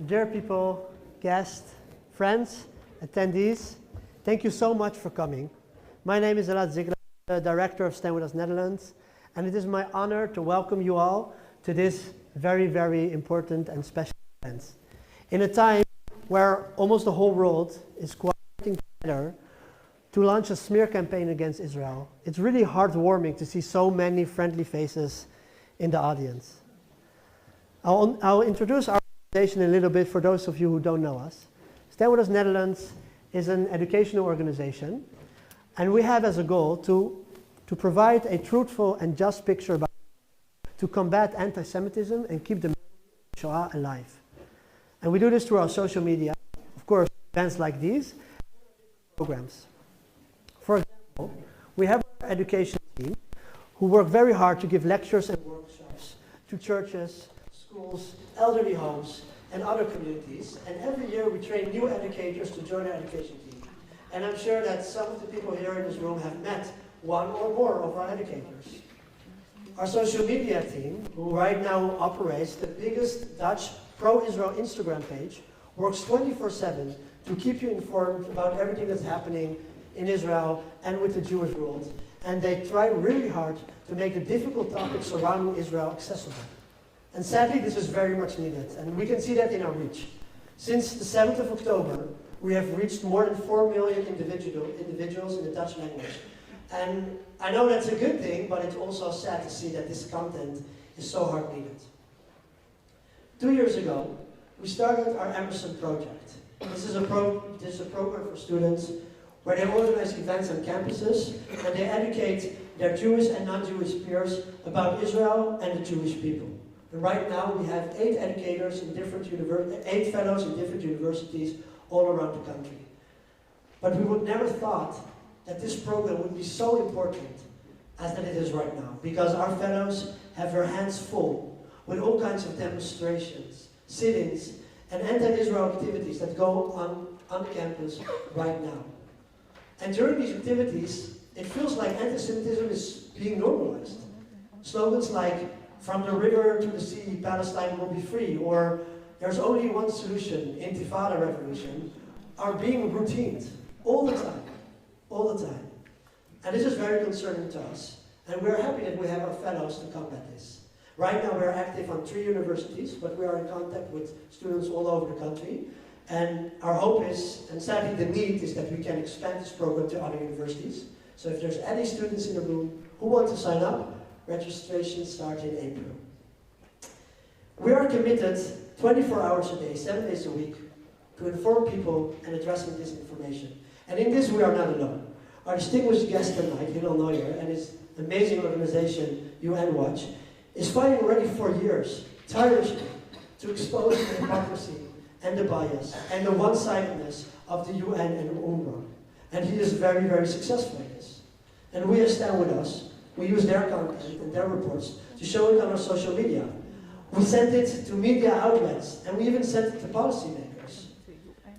dear people, guests, friends, attendees, thank you so much for coming. My name is Hillel, the director of StandWithUs Netherlands, and it is my honor to welcome you all to this very, very important and special event. In a time where almost the whole world is cooperating together to launch a smear campaign against Israel, it's really heartwarming to see so many friendly faces in the audience. I'll introduce our organization a little bit for those of you who don't know us. StandWithUs Netherlands is an educational organization, and we have as a goal to provide a truthful and just picture about to combat anti-Semitism and keep the Shoah alive. And we do this through our social media, of course, events like these, programs. For example, we have our education team who work very hard to give lectures and workshops to churches, schools, elderly homes, and other communities. And every year we train new educators to join our education team. And I'm sure that some of the people here in this room have met one or more of our educators. Our social media team, who right now operates the biggest Dutch pro-Israel Instagram page, works 24/7 to keep you informed about everything that's happening in Israel and with the Jewish world. And they try really hard to make the difficult topics surrounding Israel accessible. And sadly, this is very much needed, and we can see that in our reach. Since the 7th of October, we have reached more than 4 million individuals in the Dutch language. And I know that's a good thing, but it's also sad to see that this content is so hard needed. 2 years ago, we started our Emerson project. This is a program for students where they organize events on campuses and they educate their Jewish and non-Jewish peers about Israel and the Jewish people. And right now we have 8 educators in 8 fellows in different universities all around the country. But we would never thought that this program would be so important as that it is right now, because our fellows have their hands full with all kinds of demonstrations, sit-ins, and anti-Israel activities that go on the campus right now. And during these activities, it feels like anti-Semitism is being normalized. Slogans like, "From the river to the sea, Palestine will be free," or "There's only one solution, Intifada revolution," are being routined all the time. All the time. And this is very concerning to us. And we're happy that we have our fellows to combat this. Right now we're active on 3 universities, but we are in contact with students all over the country. And our hope is, and sadly the need is, that we can expand this program to other universities. So if there's any students in the room who want to sign up, registration starts in April. We are committed 24 hours a day, 7 days a week, to inform people and addressing disinformation. And in this we are not alone. Our distinguished guest tonight, Hillel Neuer, and his amazing organization, UNRWA, is fighting already for years, tirelessly, to expose the hypocrisy and the bias and the one-sidedness of the UN and UNRWA. And he is very, very successful in this. And we at StandWithUs, we use their content and their reports to show it on our social media. We sent it to media outlets, and we even sent it to policymakers.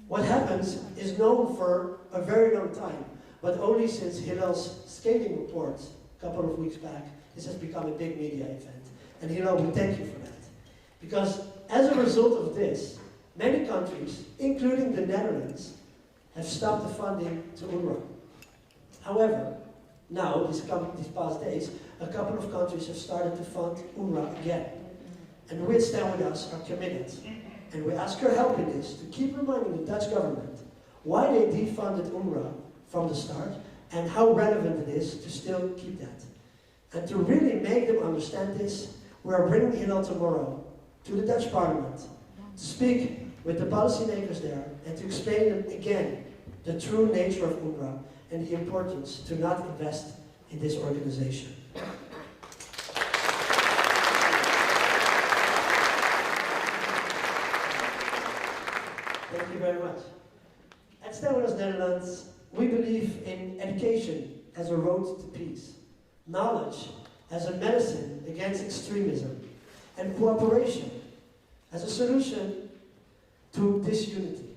What happens is known for a very long time, but only since Hillel's scathing report a couple of weeks back, this has become a big media event. And Hillel, we thank you for that. Because as a result of this, many countries, including the Netherlands, have stopped the funding to UNRWA. However, now, these past days, a couple of countries have started to fund UNRWA again. And we at StandWithUs are committed. And we ask your help in this to keep reminding the Dutch government why they defunded UNRWA from the start and how relevant it is to still keep that. And to really make them understand this, we are bringing Hillel tomorrow to the Dutch Parliament to speak with the policymakers there and to explain them again the true nature of UNRWA and the importance to not invest in this organization. Thank you very much. At StandWithUs Netherlands, we believe in education as a road to peace, knowledge as a medicine against extremism, and cooperation as a solution to disunity.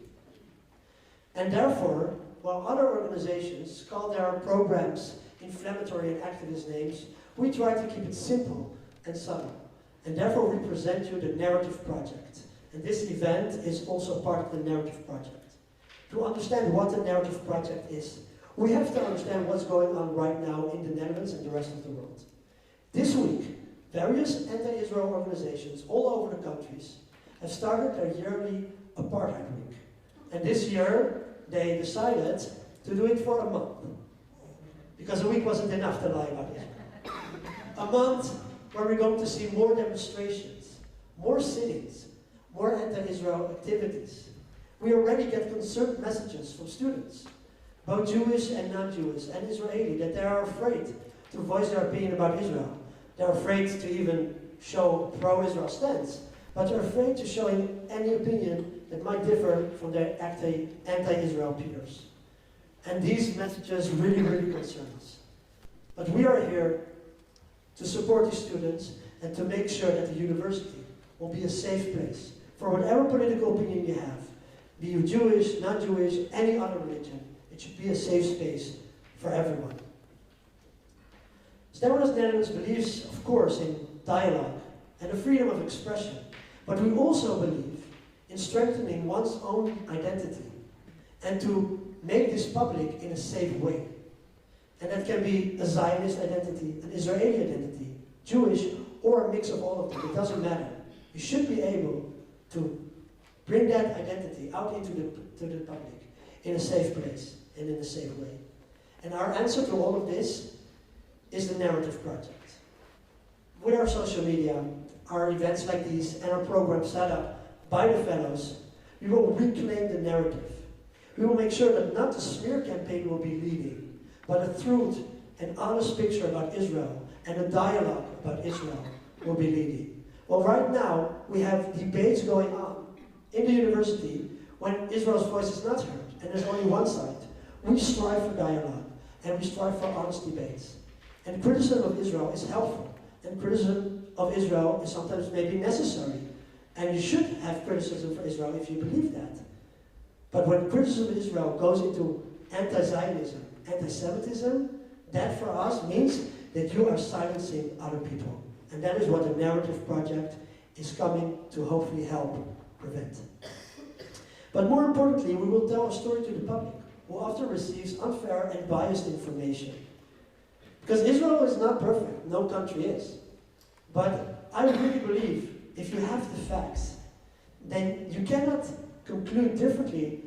And therefore, while other organizations call their programs inflammatory and activist names, we try to keep it simple and subtle. And therefore we present you the Narrative Project, And this event is also part of the Narrative Project. To understand what the Narrative Project is, we have to understand what's going on right now in the Netherlands and the rest of the world. This week, various anti-Israel organizations all over the countries have started their yearly Apartheid Week. And this year, they decided to do it for a month. Because a week wasn't enough to lie about it. A month where we're going to see more demonstrations, more sittings, more anti-Israel activities. We already get concerned messages from students, both Jewish and non-Jewish and Israeli, that they are afraid to voice their opinion about Israel. They're afraid to even show pro-Israel stance, but they're afraid to show any opinion that might differ from their anti-Israel peers. And these messages really, really concern us. But we are here to support these students and to make sure that the university will be a safe place for whatever political opinion you have, be you Jewish, non-Jewish, any other religion. It should be a safe space for everyone. StandWithUs Netherlands believes, of course, in dialogue and the freedom of expression, but we also believe in strengthening one's own identity and to make this public in a safe way. And that can be a Zionist identity, an Israeli identity, Jewish, or a mix of all of them. It doesn't matter. You should be able to bring that identity out into the public in a safe place and in a safe way. And our answer to all of this is the Narrative Project. With our social media, our events like these, and our programs set up by the fellows, we will reclaim the narrative. We will make sure that not the smear campaign will be leading, but a truth and honest picture about Israel and a dialogue about Israel will be leading. Well, right now, we have debates going on in the university when Israel's voice is not heard, and there's only one side. We strive for dialogue, and we strive for honest debates. And criticism of Israel is helpful, and criticism of Israel is sometimes maybe necessary. And you should have criticism for Israel if you believe that. But when criticism of Israel goes into anti-Zionism, anti-Semitism, that for us means that you are silencing other people. And that is what the Narrative Project is coming to hopefully help prevent. But more importantly, we will tell a story to the public, who often receives unfair and biased information. Because Israel is not perfect, no country is. But I really believe if you have the facts, then you cannot conclude differently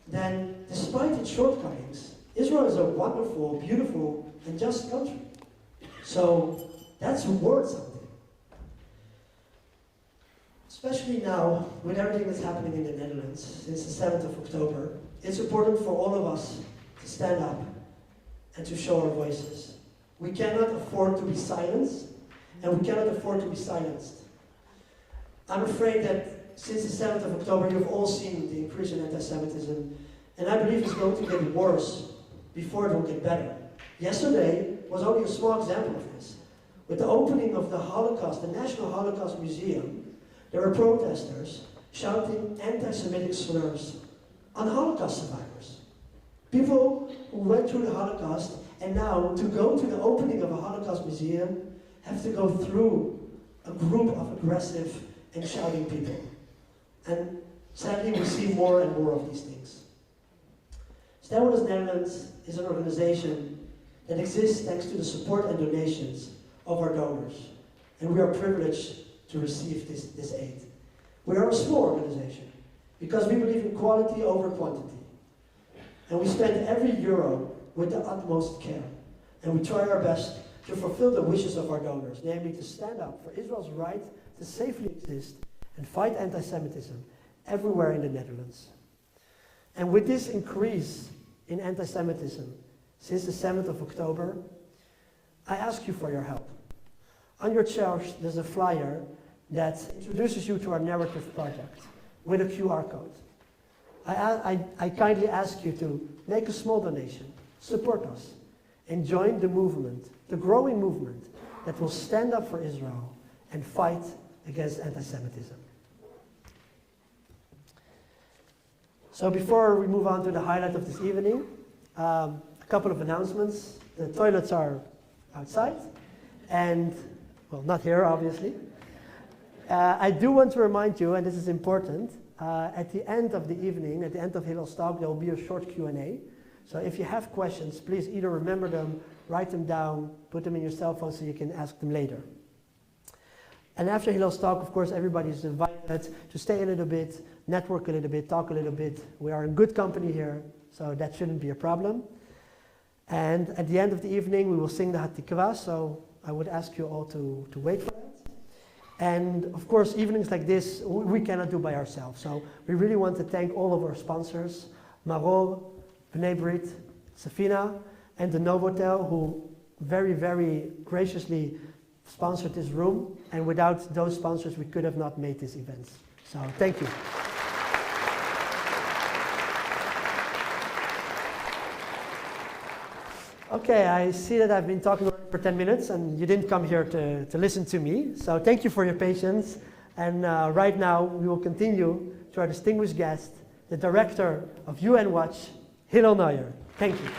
than, despite its shortcomings, Israel is a wonderful, beautiful, and just country. So that's worth something. Especially now, with everything that's happening in the Netherlands since the 7th of October, it's important for all of us to stand up and to show our voices. We cannot afford to be silenced, and we cannot afford to be silenced. I'm afraid that since the 7th of October, you've all seen the increase in anti-Semitism, and I believe it's going to get worse before it will get better. Yesterday was only a small example of this. With the opening of the Holocaust, the National Holocaust Museum, there were protesters shouting anti-Semitic slurs on Holocaust survivors. People who went through the Holocaust, and now to go to the opening of a Holocaust museum have to go through a group of aggressive and shouting people. And sadly, we see more and more of these things. StandWithUs Netherlands is an organization that exists thanks to the support and donations of our donors. And we are privileged to receive this aid. We are a small organization because we believe in quality over quantity. And we spend every euro with the utmost care. And we try our best to fulfill the wishes of our donors, namely to stand up for Israel's right to safely exist and fight anti-Semitism everywhere in the Netherlands. And with this increase in anti-Semitism since the 7th of October, I ask you for your help. On your chairs, there's a flyer that introduces you to our Narrative Project with a QR code. I kindly ask you to make a small donation, support us, and join the movement, the growing movement that will stand up for Israel and fight against anti-Semitism. So before we move on to the highlight of this evening, a couple of announcements. The toilets are outside, and, well, not here, obviously. I do want to remind you, and this is important, at the end of the evening, at the end of Hillel's talk, there will be a short Q&A. So if you have questions, please either remember them, write them down, put them in your cell phone so you can ask them later. And after Hillel's talk, of course, everybody is invited to stay a little bit, network a little bit, talk a little bit. We are in good company here, so that shouldn't be a problem. And at the end of the evening, we will sing the Hatikva, so I would ask you all to wait for that. And of course, evenings like this, we cannot do by ourselves. So we really want to thank all of our sponsors, Maror, B'nai Brit, Safina, and the Novotel, who very, very graciously sponsored this room. And without those sponsors, we could have not made these events. So thank you. Okay, I see that I've been talking for 10 minutes and you didn't come here to listen to me. So thank you for your patience. And right now we will continue to our distinguished guest, the director of UN Watch, Hillel Neuer. Thank you.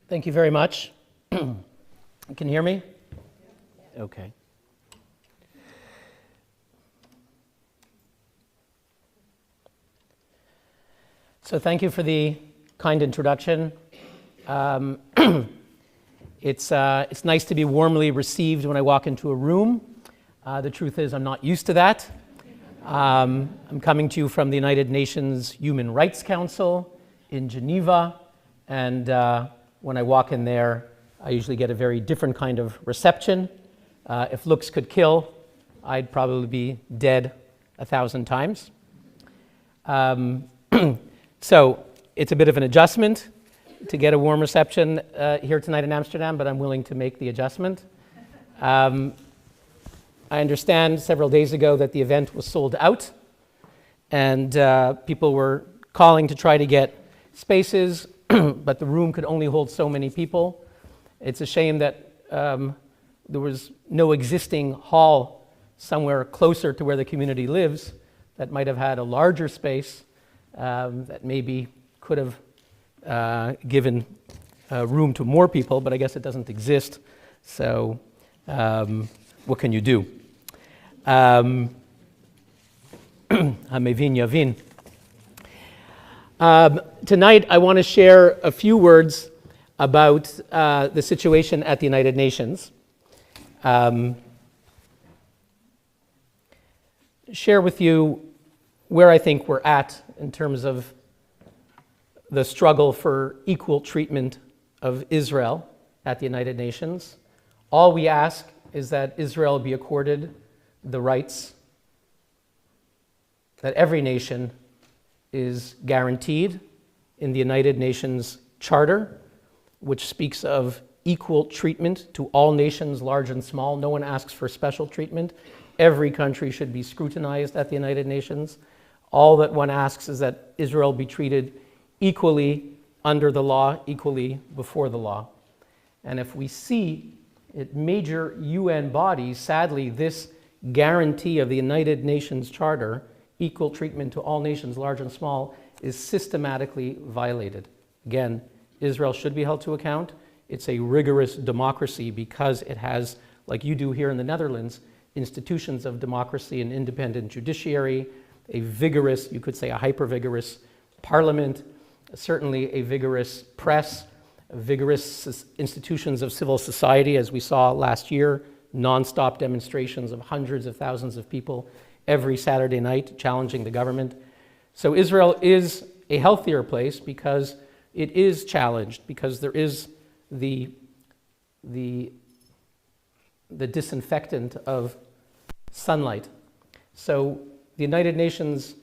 Thank you very much. Can you hear me? Okay. So thank you for the kind introduction. It's nice to be warmly received when I walk into a room. The truth is I'm not used to that. I'm coming to you from the United Nations Human Rights Council in Geneva, and when I walk in there, I usually get a very different kind of reception. If looks could kill, I'd probably be dead 1,000 times. So it's a bit of an adjustment to get a warm reception here tonight in Amsterdam, but I'm willing to make the adjustment. I understand several days ago that the event was sold out, and people were calling to try to get spaces, but the room could only hold so many people. It's a shame that there was no existing hall somewhere closer to where the community lives that might have had a larger space that maybe could have given room to more people, but I guess it doesn't exist. So what can you do? Hamevin Yavin. Tonight, I want to share a few words about the situation at the United Nations. Share with you where I think we're at in terms of the struggle for equal treatment of Israel at the United Nations. All we ask is that Israel be accorded the rights that every nation is guaranteed in the United Nations Charter, which speaks of equal treatment to all nations, large and small. No one asks for special treatment. Every country should be scrutinized at the United Nations. All that one asks is that Israel be treated equally under the law, equally before the law. And if we see at major UN bodies, sadly, this guarantee of the United Nations Charter, equal treatment to all nations, large and small, is systematically violated. Again, Israel should be held to account. It's a rigorous democracy because it has, like you do here in the Netherlands, institutions of democracy, an independent judiciary, a vigorous, you could say a hyper-vigorous parliament, certainly a vigorous press, vigorous institutions of civil society, as we saw last year, non-stop demonstrations of hundreds of thousands of people every Saturday night challenging the government. So Israel is a healthier place because it is challenged, because there is the disinfectant of sunlight. So the United Nations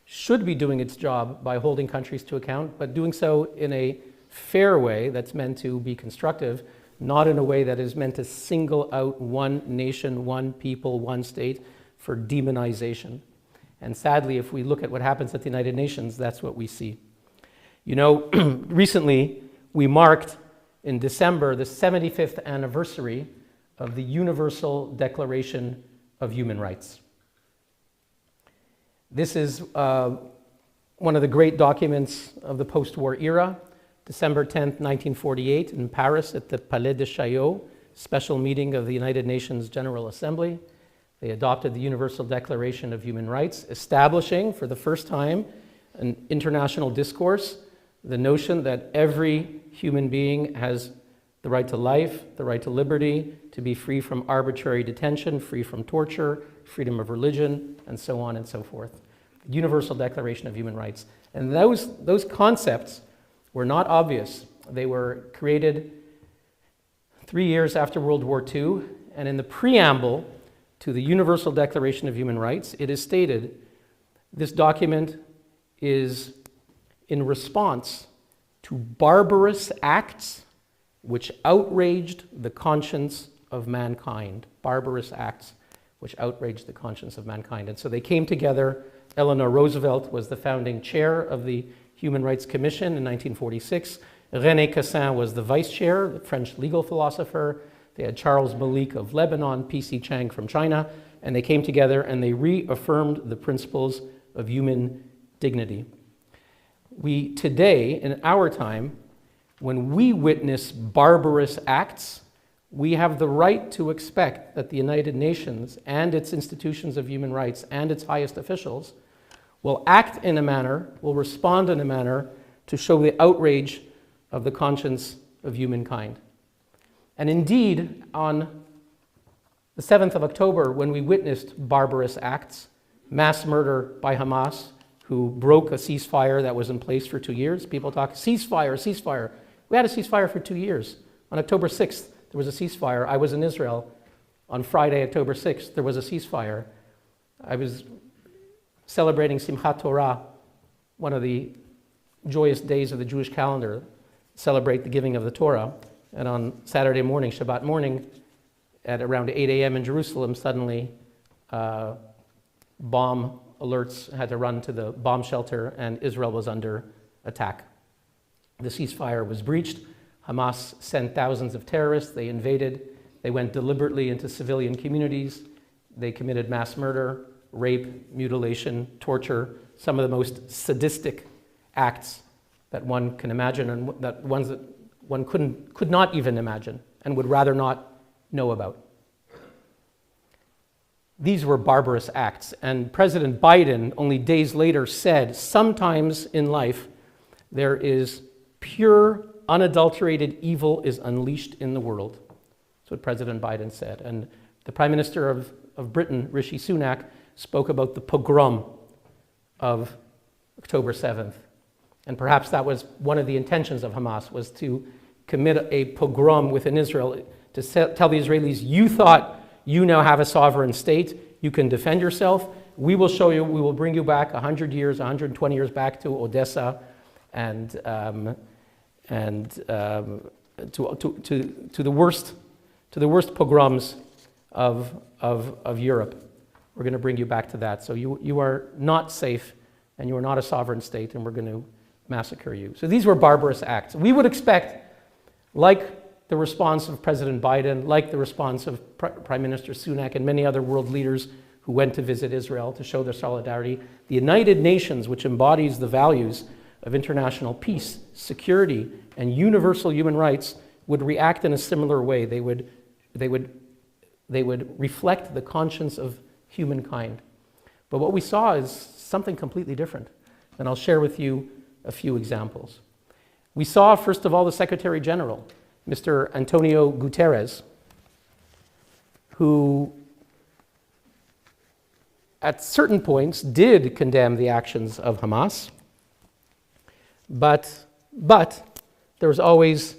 should be doing its job by holding countries to account, but doing so in a fair way that's meant to be constructive, not in a way that is meant to single out one nation, one people, one state for demonization. And sadly, if we look at what happens at the United Nations, that's what we see. You know, recently we marked in December the 75th anniversary of the Universal Declaration of Human Rights. This is one of the great documents of the post-war era, December 10th, 1948, in Paris at the Palais de Chaillot, special meeting of the United Nations General Assembly. They adopted the Universal Declaration of Human Rights, establishing for the first time an international discourse, the notion that every human being has the right to life, the right to liberty, to be free from arbitrary detention, free from torture, freedom of religion, and so on and so forth. The Universal Declaration of Human Rights. And those concepts were not obvious. They were created 3 years after World War II, and in the preamble to the Universal Declaration of Human Rights, it is stated, this document is in response to barbarous acts which outraged the conscience of mankind. Barbarous acts which outraged the conscience of mankind. And so they came together. Eleanor Roosevelt was the founding chair of the Human Rights Commission in 1946. René Cassin was the vice chair, the French legal philosopher. They had Charles Malik of Lebanon, P.C. Chang from China, and they came together and they reaffirmed the principles of human dignity. We today, in our time, when we witness barbarous acts, we have the right to expect that the United Nations and its institutions of human rights and its highest officials will act in a manner, will respond in a manner to show the outrage of the conscience of humankind. And indeed, on the 7th of October, when we witnessed barbarous acts, mass murder by Hamas, who broke a ceasefire that was in place for 2 years. People talk, ceasefire, ceasefire. We had a ceasefire for 2 years. On October 6th, there was a ceasefire. I was in Israel. On Friday, October 6th, there was a ceasefire. I was celebrating Simchat Torah, one of the joyous days of the Jewish calendar, celebrate the giving of the Torah. And on Saturday morning, Shabbat morning, at around 8 a.m. in Jerusalem, suddenly bomb alerts had to run to the bomb shelter, and Israel was under attack. The ceasefire was breached. Hamas sent thousands of terrorists. They invaded. They went deliberately into civilian communities. They committed mass murder, rape, mutilation, torture, some of the most sadistic acts that one can imagine, and that ones that one could not even imagine and would rather not know about. These were barbarous acts, and President Biden only days later said, sometimes in life there is pure, unadulterated evil is unleashed in the world. That's what President Biden said. And the Prime Minister of Britain, Rishi Sunak, spoke about the pogrom of October 7th. And perhaps that was one of the intentions of Hamas, was to commit a pogrom within Israel, to tell the Israelis, you thought you now have a sovereign state, you can defend yourself, we will show you, we will bring you back 100 years, 120 years back to Odessa and to the worst pogroms of Europe. We're going to bring you back to that. So you are not safe, and you are not a sovereign state, and we're going to massacre you. So these were barbarous acts. We would expect, like the response of President Biden, like the response of Prime Minister Sunak and many other world leaders who went to visit Israel to show their solidarity, the United Nations, which embodies the values of international peace, security, and universal human rights, would react in a similar way. They would reflect the conscience of humankind. But what we saw is something completely different. And I'll share with you a few examples. We saw, first of all, the Secretary General, Mr. Antonio Guterres, who at certain points did condemn the actions of Hamas, but there was always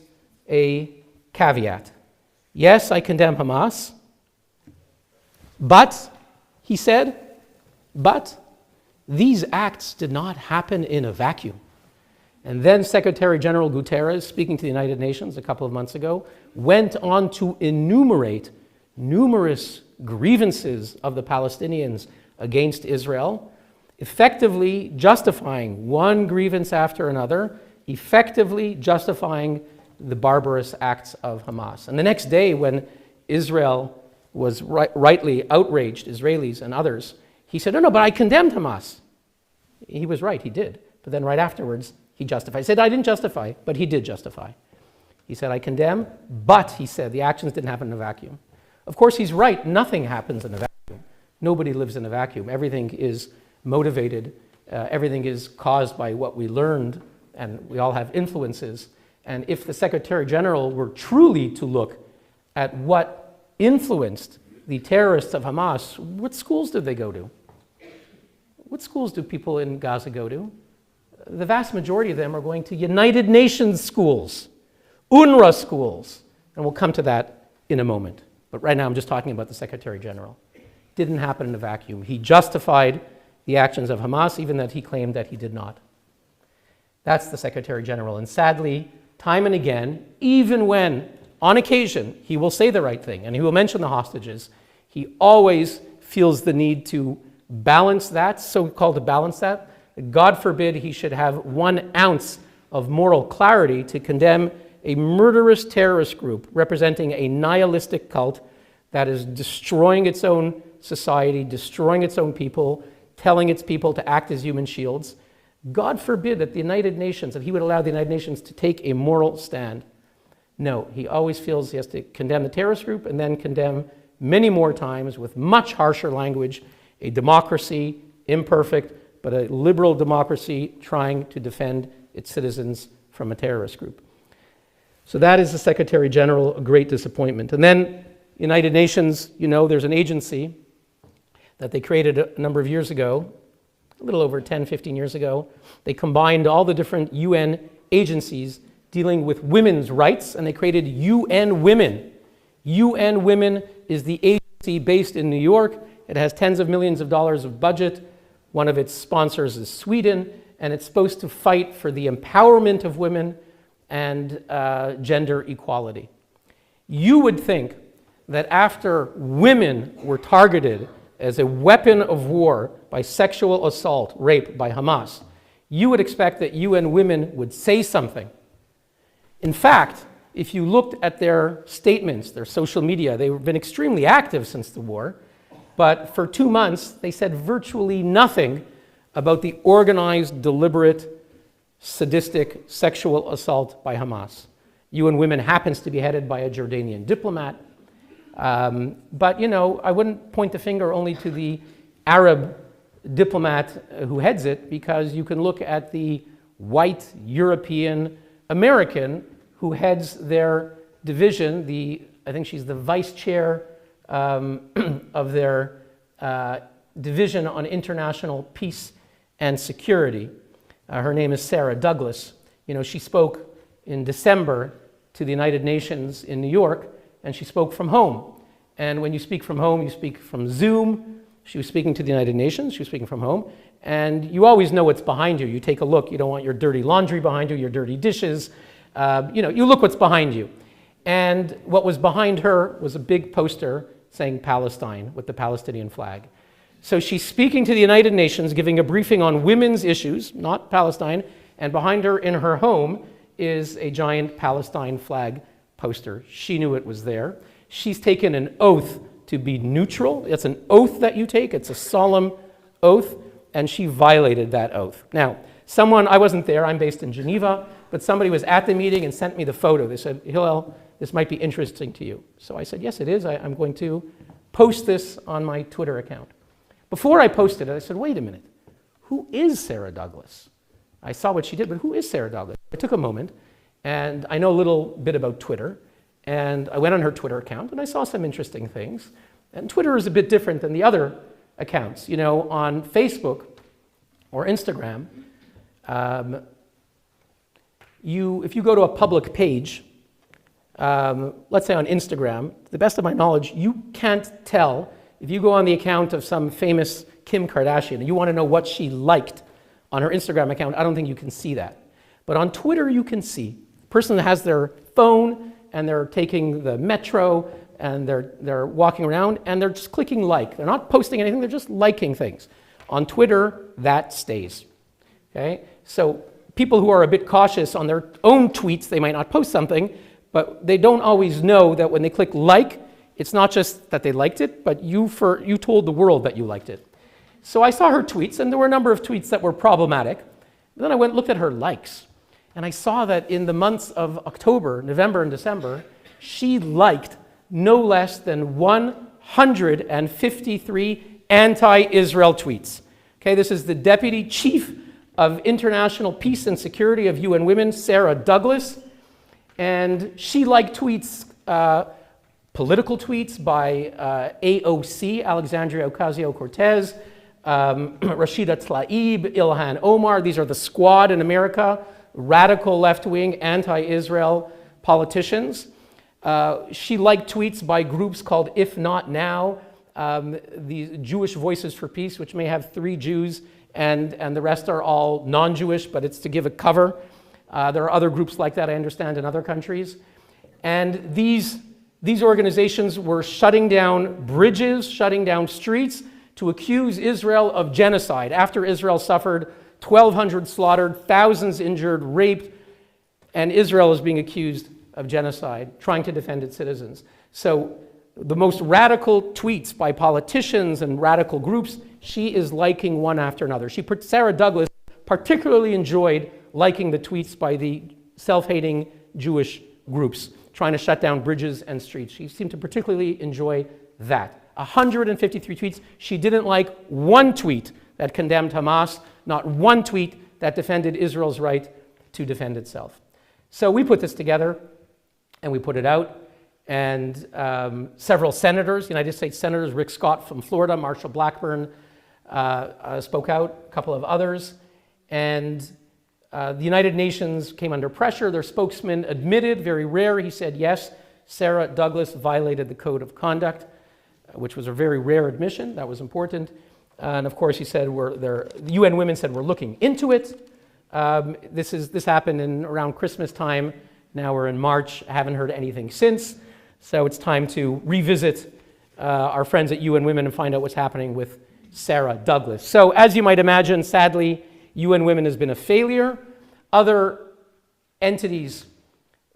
a caveat. Yes, I condemn Hamas, but, he said, but these acts did not happen in a vacuum. And then Secretary General Guterres, speaking to the United Nations a couple of months ago, went on to enumerate numerous grievances of the Palestinians against Israel, effectively justifying one grievance after another, effectively justifying the barbarous acts of Hamas. And the next day, when Israel was rightly outraged, Israelis and others, he said, no, but I condemned Hamas. He was right, he did. But then right afterwards, he justified. He said, I didn't justify, but he did justify. He said, I condemn, but, he said, the actions didn't happen in a vacuum. Of course, he's right. Nothing happens in a vacuum. Nobody lives in a vacuum. Everything is motivated. Everything is caused by what we learned, and we all have influences. And if the Secretary General were truly to look at what influenced the terrorists of Hamas, what schools did they go to? What schools do people in Gaza go to? The vast majority of them are going to United Nations schools, UNRWA schools, and we'll come to that in a moment. But right now I'm just talking about the Secretary General. Didn't happen in a vacuum. He justified the actions of Hamas, even that he claimed that he did not. That's the Secretary General. And sadly, time and again, even when, on occasion, he will say the right thing and he will mention the hostages, he always feels the need to balance that, so-called to balance that. God forbid he should have 1 ounce of moral clarity to condemn a murderous terrorist group representing a nihilistic cult that is destroying its own society, destroying its own people, telling its people to act as human shields. God forbid that the United Nations, that he would allow the United Nations to take a moral stand. No, he always feels he has to condemn the terrorist group and then condemn many more times with much harsher language a democracy, imperfect, but a liberal democracy trying to defend its citizens from a terrorist group. So that is the Secretary General, a great disappointment. And then United Nations, you know, there's an agency that they created a number of years ago, a little over 10, 15 years ago. They combined all the different UN agencies dealing with women's rights, and they created UN Women. UN Women is the agency based in New York. It has tens of millions of dollars of budget. One of its sponsors is Sweden, and it's supposed to fight for the empowerment of women and gender equality. You would think that after women were targeted as a weapon of war by sexual assault, rape by Hamas, you would expect that UN Women would say something. In fact, if you looked at their statements, their social media, they've been extremely active since the war, but for 2 months, they said virtually nothing about the organized, deliberate, sadistic sexual assault by Hamas. UN Women happens to be headed by a Jordanian diplomat. But, you know, I wouldn't point the finger only to the Arab diplomat who heads it, because you can look at the white European American who heads their division. I think she's the vice chair of their division on international peace and security. Her name is Sarah Douglas. You know, she spoke in December to the United Nations in New York, and she spoke from home. And when you speak from home, you speak from Zoom. She was speaking to the United Nations. She was speaking from home. And you always know what's behind you. You take a look. You don't want your dirty laundry behind you, your dirty dishes. You know, you look what's behind you. And what was behind her was a big poster saying Palestine with the Palestinian flag. So she's speaking to the United Nations, giving a briefing on women's issues, not Palestine, and behind her in her home is a giant Palestine flag poster. She knew it was there. She's taken an oath to be neutral. It's an oath that you take. It's a solemn oath, and she violated that oath. Now, I wasn't there, I'm based in Geneva, but somebody was at the meeting and sent me the photo. They said, Hillel, this might be interesting to you. So I said, yes, it is. I'm going to post this on my Twitter account. Before I posted it, I said, wait a minute. Who is Sarah Douglas? I saw what she did, but who is Sarah Douglas? I took a moment, and I know a little bit about Twitter, and I went on her Twitter account, and I saw some interesting things. And Twitter is a bit different than the other accounts. You know, on Facebook or Instagram, if you go to a public page, let's say on Instagram, to the best of my knowledge, you can't tell. If you go on the account of some famous Kim Kardashian and you want to know what she liked on her Instagram account, I don't think you can see that. But on Twitter, you can see. The person that has their phone and they're taking the metro and they're walking around and they're just clicking like. They're not posting anything, they're just liking things. On Twitter, that stays. Okay? So people who are a bit cautious on their own tweets, they might not post something, but they don't always know that when they click like, It's not just that they liked it, but you told the world that you liked it. So I saw her tweets, and there were a number of tweets that were problematic. And then I went and looked at her likes, and I saw that in the months of October, November, and December, she liked no less than 153 anti-Israel tweets. Okay, this is the Deputy Chief of International Peace and Security of UN Women, Sarah Douglas, and she liked tweets, political tweets by AOC, Alexandria Ocasio-Cortez, Rashida Tlaib, Ilhan Omar. These are the squad in America, radical left-wing, anti-Israel politicians. She liked tweets by groups called If Not Now, the Jewish Voices for Peace, which may have 3 Jews and the rest are all non-Jewish, but it's to give a cover. There are other groups like that, I understand, in other countries. And these organizations were shutting down bridges, shutting down streets to accuse Israel of genocide after Israel suffered 1,200 slaughtered, thousands injured, raped, and Israel is being accused of genocide, trying to defend its citizens. So the most radical tweets by politicians and radical groups, she is liking one after another. Sarah Douglas particularly enjoyed liking the tweets by the self-hating Jewish groups, trying to shut down bridges and streets. She seemed to particularly enjoy that. 153 tweets. She didn't like one tweet that condemned Hamas, not one tweet that defended Israel's right to defend itself. So we put this together and we put it out. And several senators, United States senators, Rick Scott from Florida, Marsha Blackburn spoke out, a couple of others. And the United Nations came under pressure. Their spokesman admitted, very rare, he said, yes, Sarah Douglas violated the code of conduct, which was a very rare admission. That was important. And of course, he said, the UN Women said, we're looking into it. This happened in around Christmas time. Now we're in March. I haven't heard anything since. So it's time to revisit our friends at UN Women and find out what's happening with Sarah Douglas. So as you might imagine, sadly, UN Women has been a failure. Other entities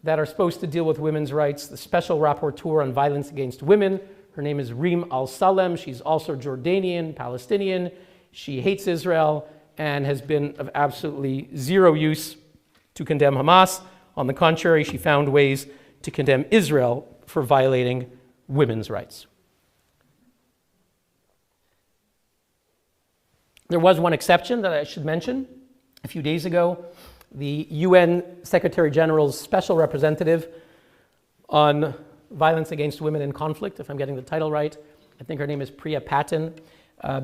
that are supposed to deal with women's rights, the Special Rapporteur on Violence Against Women, her name is Reem Al-Salem. She's also Jordanian, Palestinian. She hates Israel and has been of absolutely zero use to condemn Hamas. On the contrary, she found ways to condemn Israel for violating women's rights. There was one exception that I should mention. A few days ago, the UN Secretary General's Special Representative on Violence Against Women in Conflict, if I'm getting the title right, I think her name is Priya Patten.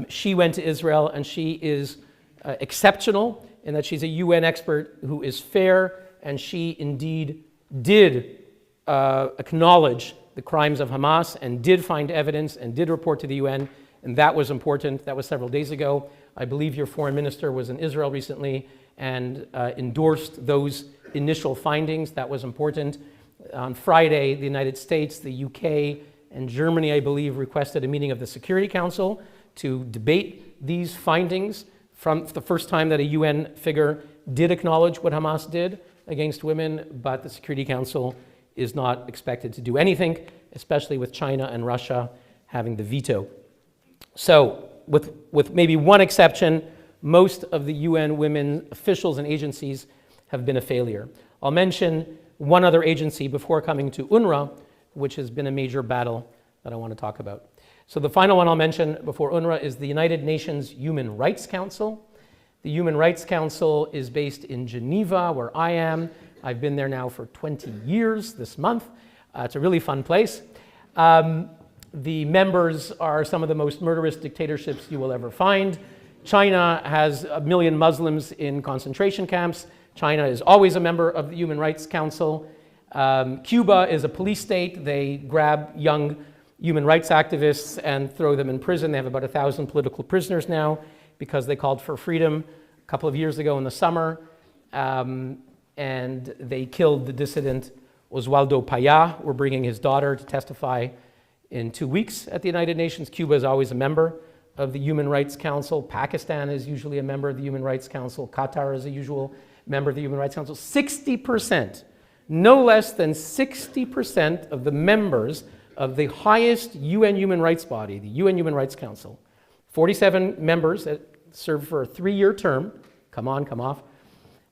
She went to Israel, and she is exceptional in that she's a UN expert who is fair, and she indeed did acknowledge the crimes of Hamas and did find evidence and did report to the UN, and that was important. That was several days ago. I believe your foreign minister was in Israel recently and endorsed those initial findings. That was important. On Friday, the United States, the UK, and Germany, I believe, requested a meeting of the Security Council to debate these findings from the first time that a UN figure did acknowledge what Hamas did against women, but the Security Council is not expected to do anything, especially with China and Russia having the veto. So, with maybe one exception, most of the UN women officials and agencies have been a failure. I'll mention one other agency before coming to UNRWA, which has been a major battle that I want to talk about. So the final one I'll mention before UNRWA is the United Nations Human Rights Council. The Human Rights Council is based in Geneva, where I am. I've been there now for 20 years this month. It's a really fun place. The members are some of the most murderous dictatorships you will ever find. China has 1 million Muslims in concentration camps. China is always a member of the Human Rights Council. Cuba is a police state. They grab young human rights activists and throw them in prison. They have about 1,000 political prisoners now because they called for freedom a couple of years ago in the summer. And they killed the dissident Oswaldo Paya. We're bringing his daughter to testify in 2 weeks at the United Nations. Cuba is always a member of the Human Rights Council. Pakistan is usually a member of the Human Rights Council. Qatar is a usual member of the Human Rights Council. 60%, no less than 60% of the members of the highest UN human rights body, the UN Human Rights Council. 47 members that serve for a 3-year term. Come on, come off.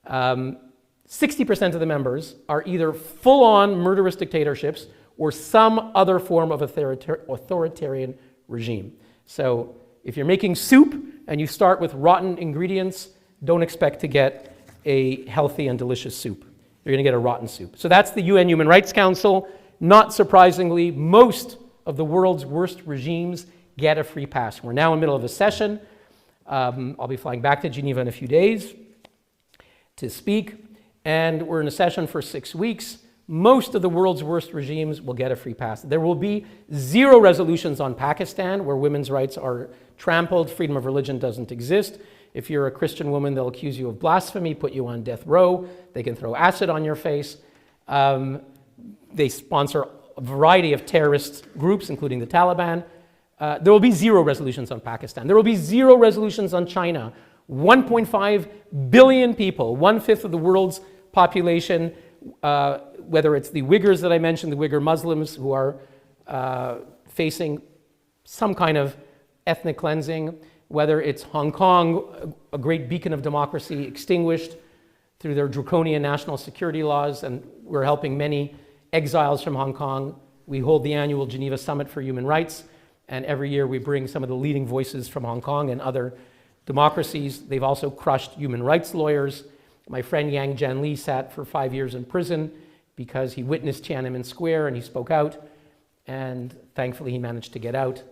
60% of the members are either full-on murderous dictatorships or some other form of authoritarian regime. So if you're making soup and you start with rotten ingredients, don't expect to get a healthy and delicious soup. You're going to get a rotten soup. So that's the UN Human Rights Council. Not surprisingly, most of the world's worst regimes get a free pass. We're now in the middle of a session. I'll be flying back to Geneva in a few days to speak. And we're in a session for 6 weeks. Most of the world's worst regimes will get a free pass. There will be 0 resolutions on Pakistan, where women's rights are trampled, freedom of religion doesn't exist. If you're a Christian woman, they'll accuse you of blasphemy, put you on death row. They can throw acid on your face. They sponsor a variety of terrorist groups, including the Taliban. There will be 0 resolutions on Pakistan. There will be 0 resolutions on China. 1.5 billion people, 1/5 of the world's population, whether it's the Uyghurs that I mentioned, the Uyghur Muslims who are facing some kind of ethnic cleansing, whether it's Hong Kong, a great beacon of democracy, extinguished through their draconian national security laws, and we're helping many exiles from Hong Kong. We hold the annual Geneva Summit for Human Rights, and every year we bring some of the leading voices from Hong Kong and other democracies. They've also crushed human rights lawyers. My friend Yang Jianli sat for 5 years in prison because he witnessed Tiananmen Square and he spoke out, and thankfully he managed to get out.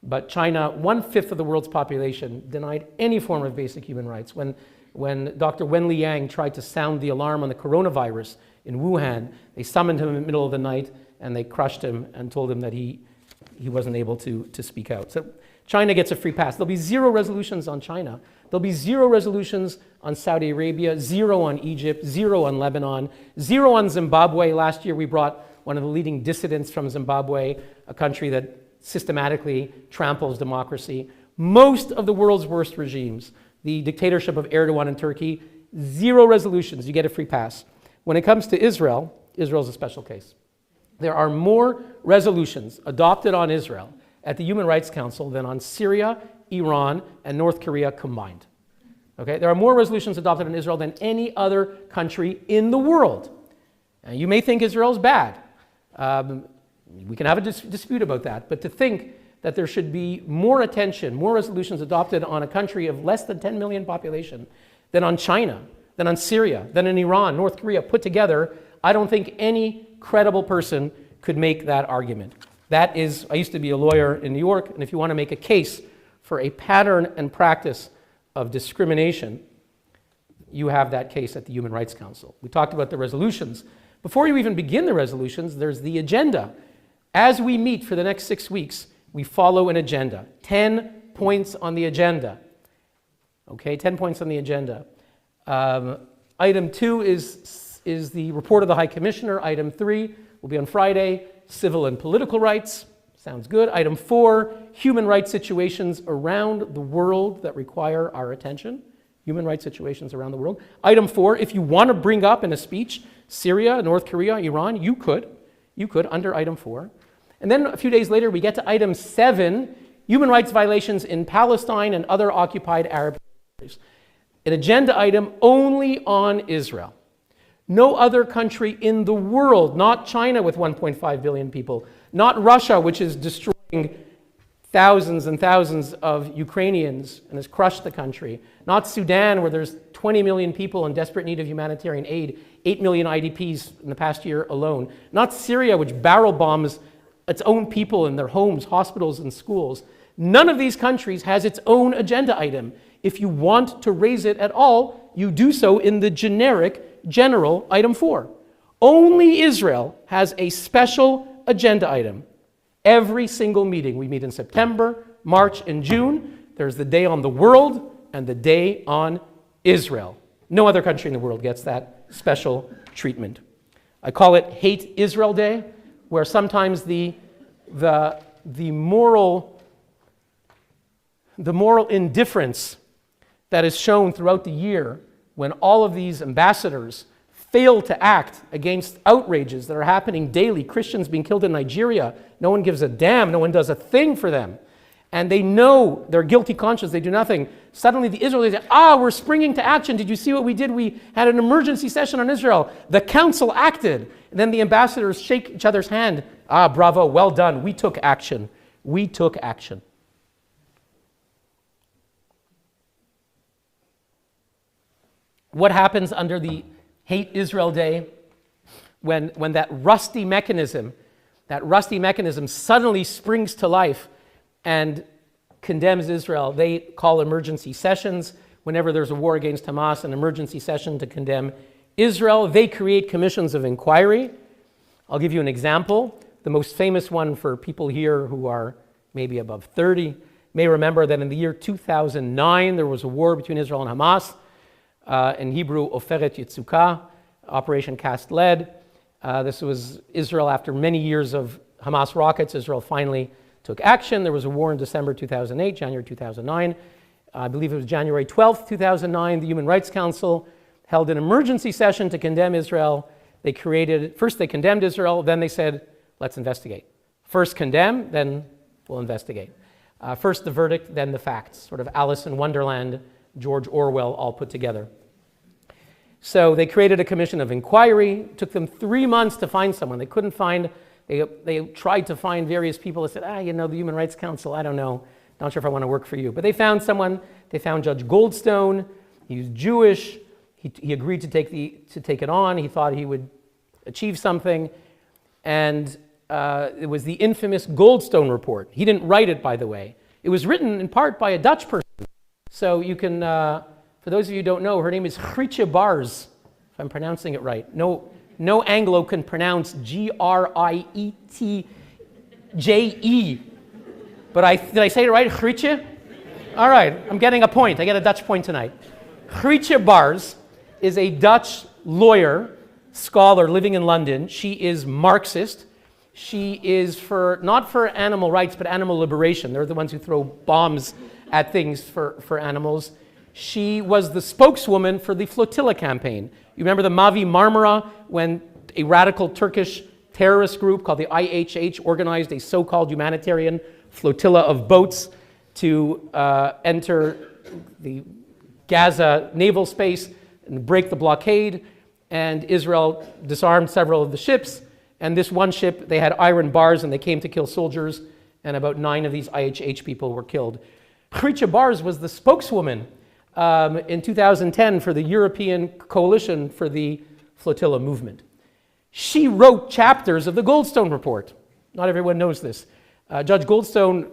But China, 1/5 of the world's population, denied any form of basic human rights. When Dr. Wenli Yang tried to sound the alarm on the coronavirus in Wuhan, they summoned him in the middle of the night and they crushed him and told him that he wasn't able to speak out. So China gets a free pass. There'll be 0 resolutions on China. There'll be 0 resolutions on Saudi Arabia, 0 on Egypt, 0 on Lebanon, 0 on Zimbabwe. Last year we brought one of the leading dissidents from Zimbabwe, a country that systematically tramples democracy. Most of the world's worst regimes, the dictatorship of Erdogan in Turkey, 0 resolutions, you get a free pass. When it comes to Israel, Israel's a special case. There are more resolutions adopted on Israel at the Human Rights Council than on Syria, Iran, and North Korea combined. Okay? There are more resolutions adopted on Israel than any other country in the world. Now, you may think Israel's bad. We can have a dispute about that, but to think that there should be more attention, more resolutions adopted on a country of less than 10 million population than on China, than on Syria, than in Iran, North Korea put together, I don't think any credible person could make that argument. That is, I used to be a lawyer in New York, and if you want to make a case for a pattern and practice of discrimination, you have that case at the Human Rights Council. We talked about the resolutions. Before you even begin the resolutions, there's the agenda. As we meet for the next 6 weeks, we follow an agenda. 10 points on the agenda. Okay, 10 points on the agenda. Item 2 is the report of the High Commissioner. Item 3 will be on Friday, civil and political rights. Sounds good. Item 4, human rights situations around the world that require our attention. Human rights situations around the world. Item 4, if you want to bring up in a speech Syria, North Korea, Iran, you could under item 4. And then a few days later, we get to item 7, human rights violations in Palestine and other occupied Arab territories. An agenda item only on Israel. No other country in the world, not China with 1.5 billion people, not Russia, which is destroying thousands and thousands of Ukrainians and has crushed the country, not Sudan, where there's 20 million people in desperate need of humanitarian aid, 8 million IDPs in the past year alone, not Syria, which barrel bombs its own people in their homes, hospitals, and schools. None of these countries has its own agenda item. If you want to raise it at all, you do so in the general item 4. Only Israel has a special agenda item. Every single meeting, we meet in September, March, and June. There's the day on the world and the day on Israel. No other country in the world gets that special treatment. I call it Hate Israel Day, where sometimes the moral indifference that is shown throughout the year when all of these ambassadors fail to act against outrages that are happening daily, Christians being killed in Nigeria, no one gives a damn, no one does a thing for them. And they know their guilty conscience, they do nothing. Suddenly the Israelis say, we're springing to action. Did you see what we did? We had an emergency session on Israel. The council acted. And then the ambassadors shake each other's hand. Bravo, well done. We took action. We took action. What happens under the Hate Israel Day when that rusty mechanism suddenly springs to life and condemns Israel? They call emergency sessions. Whenever there's a war against Hamas, an emergency session to condemn Israel. They create commissions of inquiry. I'll give you an example. The most famous one for people here who are maybe above 30 may remember that in the year 2009, there was a war between Israel and Hamas. In Hebrew, Oferet Yitzukah, Operation Cast Lead. This was Israel after many years of Hamas rockets. Israel finally took action. There was a war in December 2008, January 2009. I believe it was January 12th, 2009. The Human Rights Council held an emergency session to condemn Israel. First they condemned Israel, then they said, let's investigate. First condemn, then we'll investigate. First the verdict, then the facts. Sort of Alice in Wonderland, George Orwell all put together. So they created a commission of inquiry. It took them 3 months to find someone. They couldn't find, they tried to find various people that said, the Human Rights Council, I don't know. Not sure if I want to work for you. But they found someone. They found Judge Goldstone. He was Jewish. He agreed to take it on. He thought he would achieve something. And it was the infamous Goldstone Report. He didn't write it, by the way. It was written in part by a Dutch person. So you can, for those of you who don't know, her name is Grietje Bars, if I'm pronouncing it right. No Anglo can pronounce Grietje. But did I say it right, Grietje? All right, I'm getting a point. I get a Dutch point tonight. Grietje Bars is a Dutch lawyer, scholar living in London. She is Marxist. She is not for animal rights, but animal liberation. They're the ones who throw bombs at things for animals. She was the spokeswoman for the flotilla campaign. You remember the Mavi Marmara, when a radical Turkish terrorist group called the IHH organized a so-called humanitarian flotilla of boats to enter the Gaza naval space and break the blockade. And Israel disarmed several of the ships. And this one ship, they had iron bars and they came to kill soldiers. And about 9 of these IHH people were killed. Grietje Bars was the spokeswoman in 2010 for the European Coalition for the Flotilla Movement. She wrote chapters of the Goldstone Report. Not everyone knows this. Judge Goldstone,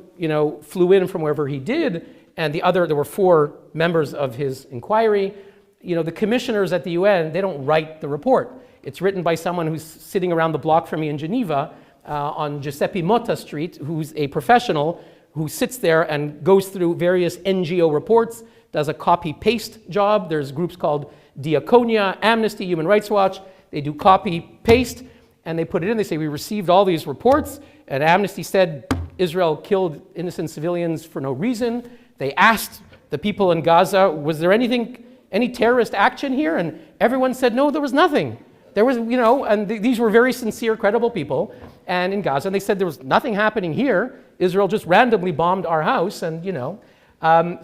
flew in from wherever he did, and there were 4 members of his inquiry. The commissioners at the UN, they don't write the report. It's written by someone who's sitting around the block from me in Geneva on Giuseppe Motta Street, who's a professional who sits there and goes through various NGO reports, does a copy-paste job. There's groups called Diaconia, Amnesty, Human Rights Watch. They do copy-paste, and they put it in. They say, we received all these reports, and Amnesty said Israel killed innocent civilians for no reason. They asked the people in Gaza, was there any terrorist action here? And everyone said, no, there was nothing. There was, and these were very sincere, credible people, and in Gaza, and they said there was nothing happening here. Israel just randomly bombed our house, and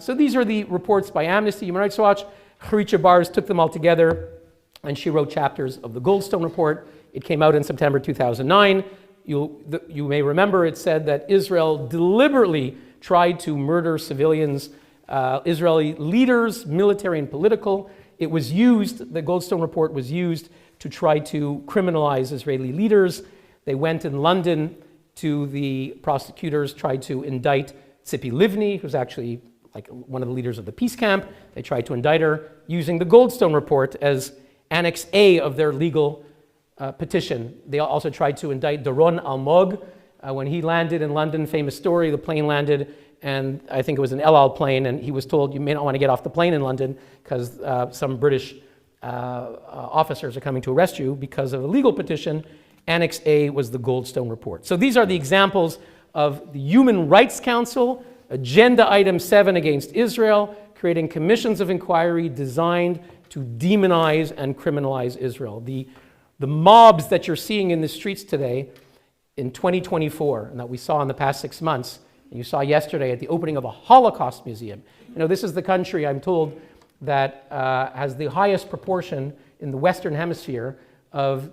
so these are the reports by Amnesty, Human Rights Watch. Grietje Bars took them all together, and she wrote chapters of the Goldstone Report. It came out in September 2009. You may remember it said that Israel deliberately tried to murder civilians, Israeli leaders, military and political. It was used, the Goldstone Report was used to try to criminalize Israeli leaders. They went in London to the prosecutors, tried to indict Tzipi Livni, who's actually like one of the leaders of the peace camp. They tried to indict her using the Goldstone Report as Annex A of their legal petition. They also tried to indict Doron Almog. When he landed in London, famous story, the plane landed, and I think it was an El Al plane, and he was told, you may not want to get off the plane in London because some British officers are coming to arrest you because of a legal petition. Annex A was the Goldstone Report. So these are the examples of the Human Rights Council, Agenda Item 7 against Israel, creating commissions of inquiry designed to demonize and criminalize Israel. The mobs that you're seeing in the streets today in 2024, and that we saw in the past 6 months, and you saw yesterday at the opening of a Holocaust museum. This is the country, I'm told, that has the highest proportion in the Western Hemisphere of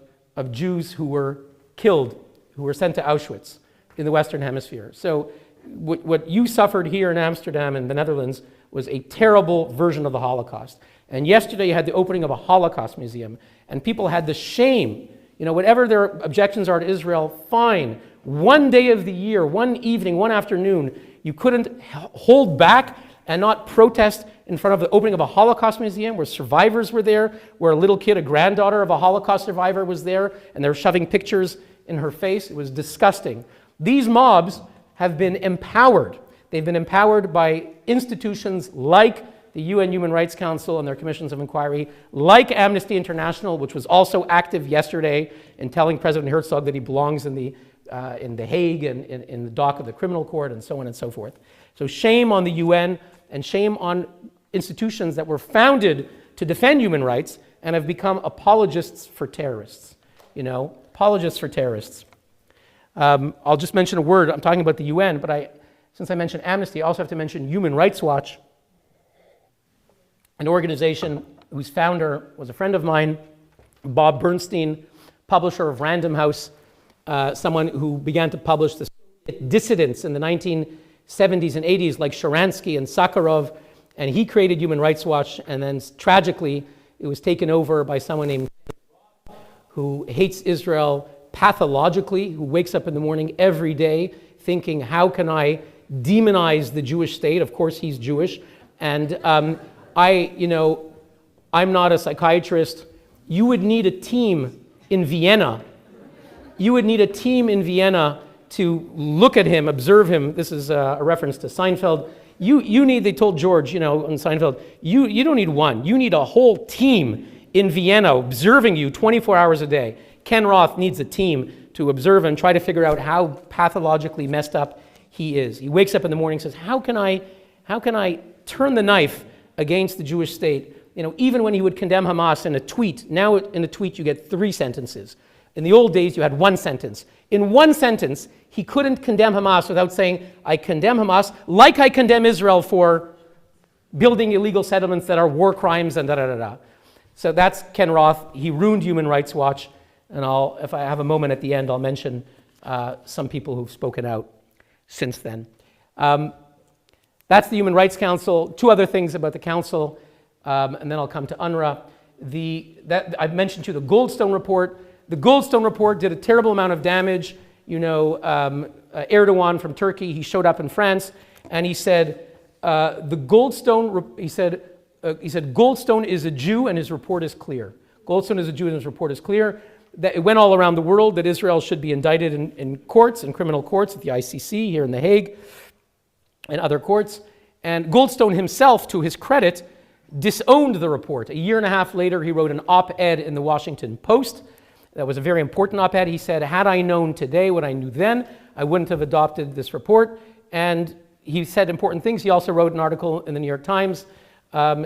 Jews who were killed, who were sent to Auschwitz in the Western Hemisphere. So what you suffered here in Amsterdam and the Netherlands was a terrible version of the Holocaust. And yesterday you had the opening of a Holocaust museum, and people had the shame, whatever their objections are to Israel, fine. One day of the year, one evening, one afternoon, you couldn't hold back and not protest in front of the opening of a Holocaust museum where survivors were there, where a little kid, a granddaughter of a Holocaust survivor was there, and they were shoving pictures in her face. It was disgusting. These mobs have been empowered. They've been empowered by institutions like the UN Human Rights Council and their commissions of inquiry, like Amnesty International, which was also active yesterday in telling President Herzog that he belongs in the Hague and in the dock of the criminal court, and so on and so forth. So shame on the UN and shame on institutions that were founded to defend human rights and have become apologists for terrorists. Apologists for terrorists. I'll just mention a word. I'm talking about the UN, but since I mentioned Amnesty, I also have to mention Human Rights Watch, an organization whose founder was a friend of mine, Bob Bernstein, publisher of Random House, someone who began to publish the dissidents in the 1970s and 80s like Sharansky and Sakharov, and he created Human Rights Watch, and then tragically it was taken over by someone named who hates Israel pathologically, who wakes up in the morning every day thinking, how can I demonize the Jewish state? Of course he's Jewish, and I'm not a psychiatrist. You would need a team in Vienna. You would need a team in Vienna to look at him, observe him. This is a reference to Seinfeld. They told George, on Seinfeld, you don't need one. You need a whole team in Vienna observing you 24 hours a day. Ken Roth needs a team to observe and try to figure out how pathologically messed up he is. He wakes up in the morning and says, how can I turn the knife against the Jewish state? Even when he would condemn Hamas in a tweet, now in a tweet you get 3 sentences. In the old days, you had 1 sentence. In 1 sentence, he couldn't condemn Hamas without saying, I condemn Hamas like I condemn Israel for building illegal settlements that are war crimes and da-da-da-da. So that's Ken Roth. He ruined Human Rights Watch. And if I have a moment at the end, I'll mention some people who've spoken out since then. That's the Human Rights Council. 2 other things about the council, and then I'll come to UNRWA. I've mentioned to you the Goldstone Report. The Goldstone Report did a terrible amount of damage. Erdogan from Turkey, he showed up in France, and he said, Goldstone is a Jew and his report is clear. Goldstone is a Jew and his report is clear. That it went all around the world that Israel should be indicted in courts, in criminal courts at the ICC here in The Hague and other courts. And Goldstone himself, to his credit, disowned the report. A year and a half later, he wrote an op-ed in the Washington Post. That was a very important op-ed. He said, had I known today what I knew then, I wouldn't have adopted this report. And he said important things. He also wrote an article in the New York Times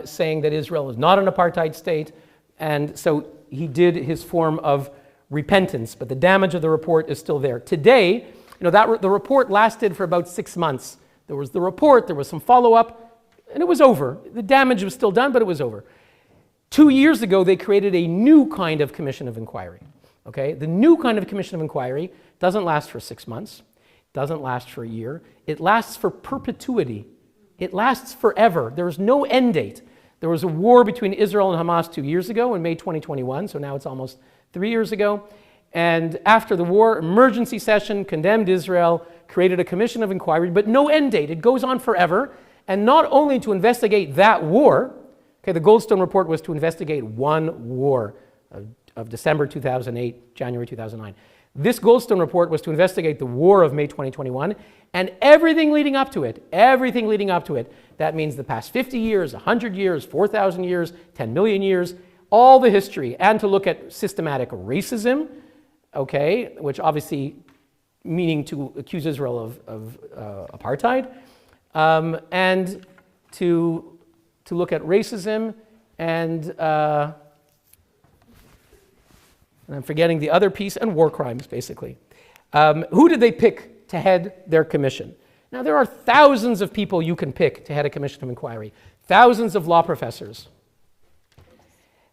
saying that Israel is not an apartheid state. And so he did his form of repentance, but the damage of the report is still there. Today, the report lasted for about 6 months. There was the report, there was some follow-up, and it was over. The damage was still done, but it was over. 2 years ago, they created a new kind of commission of inquiry. Okay? The new kind of commission of inquiry doesn't last for 6 months, doesn't last for a year. It lasts for perpetuity. It lasts forever. There is no end date. There was a war between Israel and Hamas 2 years ago in May 2021, so now it's almost 3 years ago. And after the war, emergency session, condemned Israel, created a commission of inquiry, but no end date. It goes on forever. And not only to investigate that war, okay, the Goldstone Report was to investigate one war of December 2008, January 2009. This Goldstone Report was to investigate the war of May 2021 and everything leading up to it, everything leading up to it. That means the past 50 years, 100 years, 4,000 years, 10 million years, all the history, and to look at systematic racism, okay, which obviously meaning to accuse Israel of apartheid, and to look at racism and I'm forgetting the other piece, and war crimes, basically. Who did they pick to head their commission? Now, there are thousands of people you can pick to head a commission of inquiry. Thousands of law professors.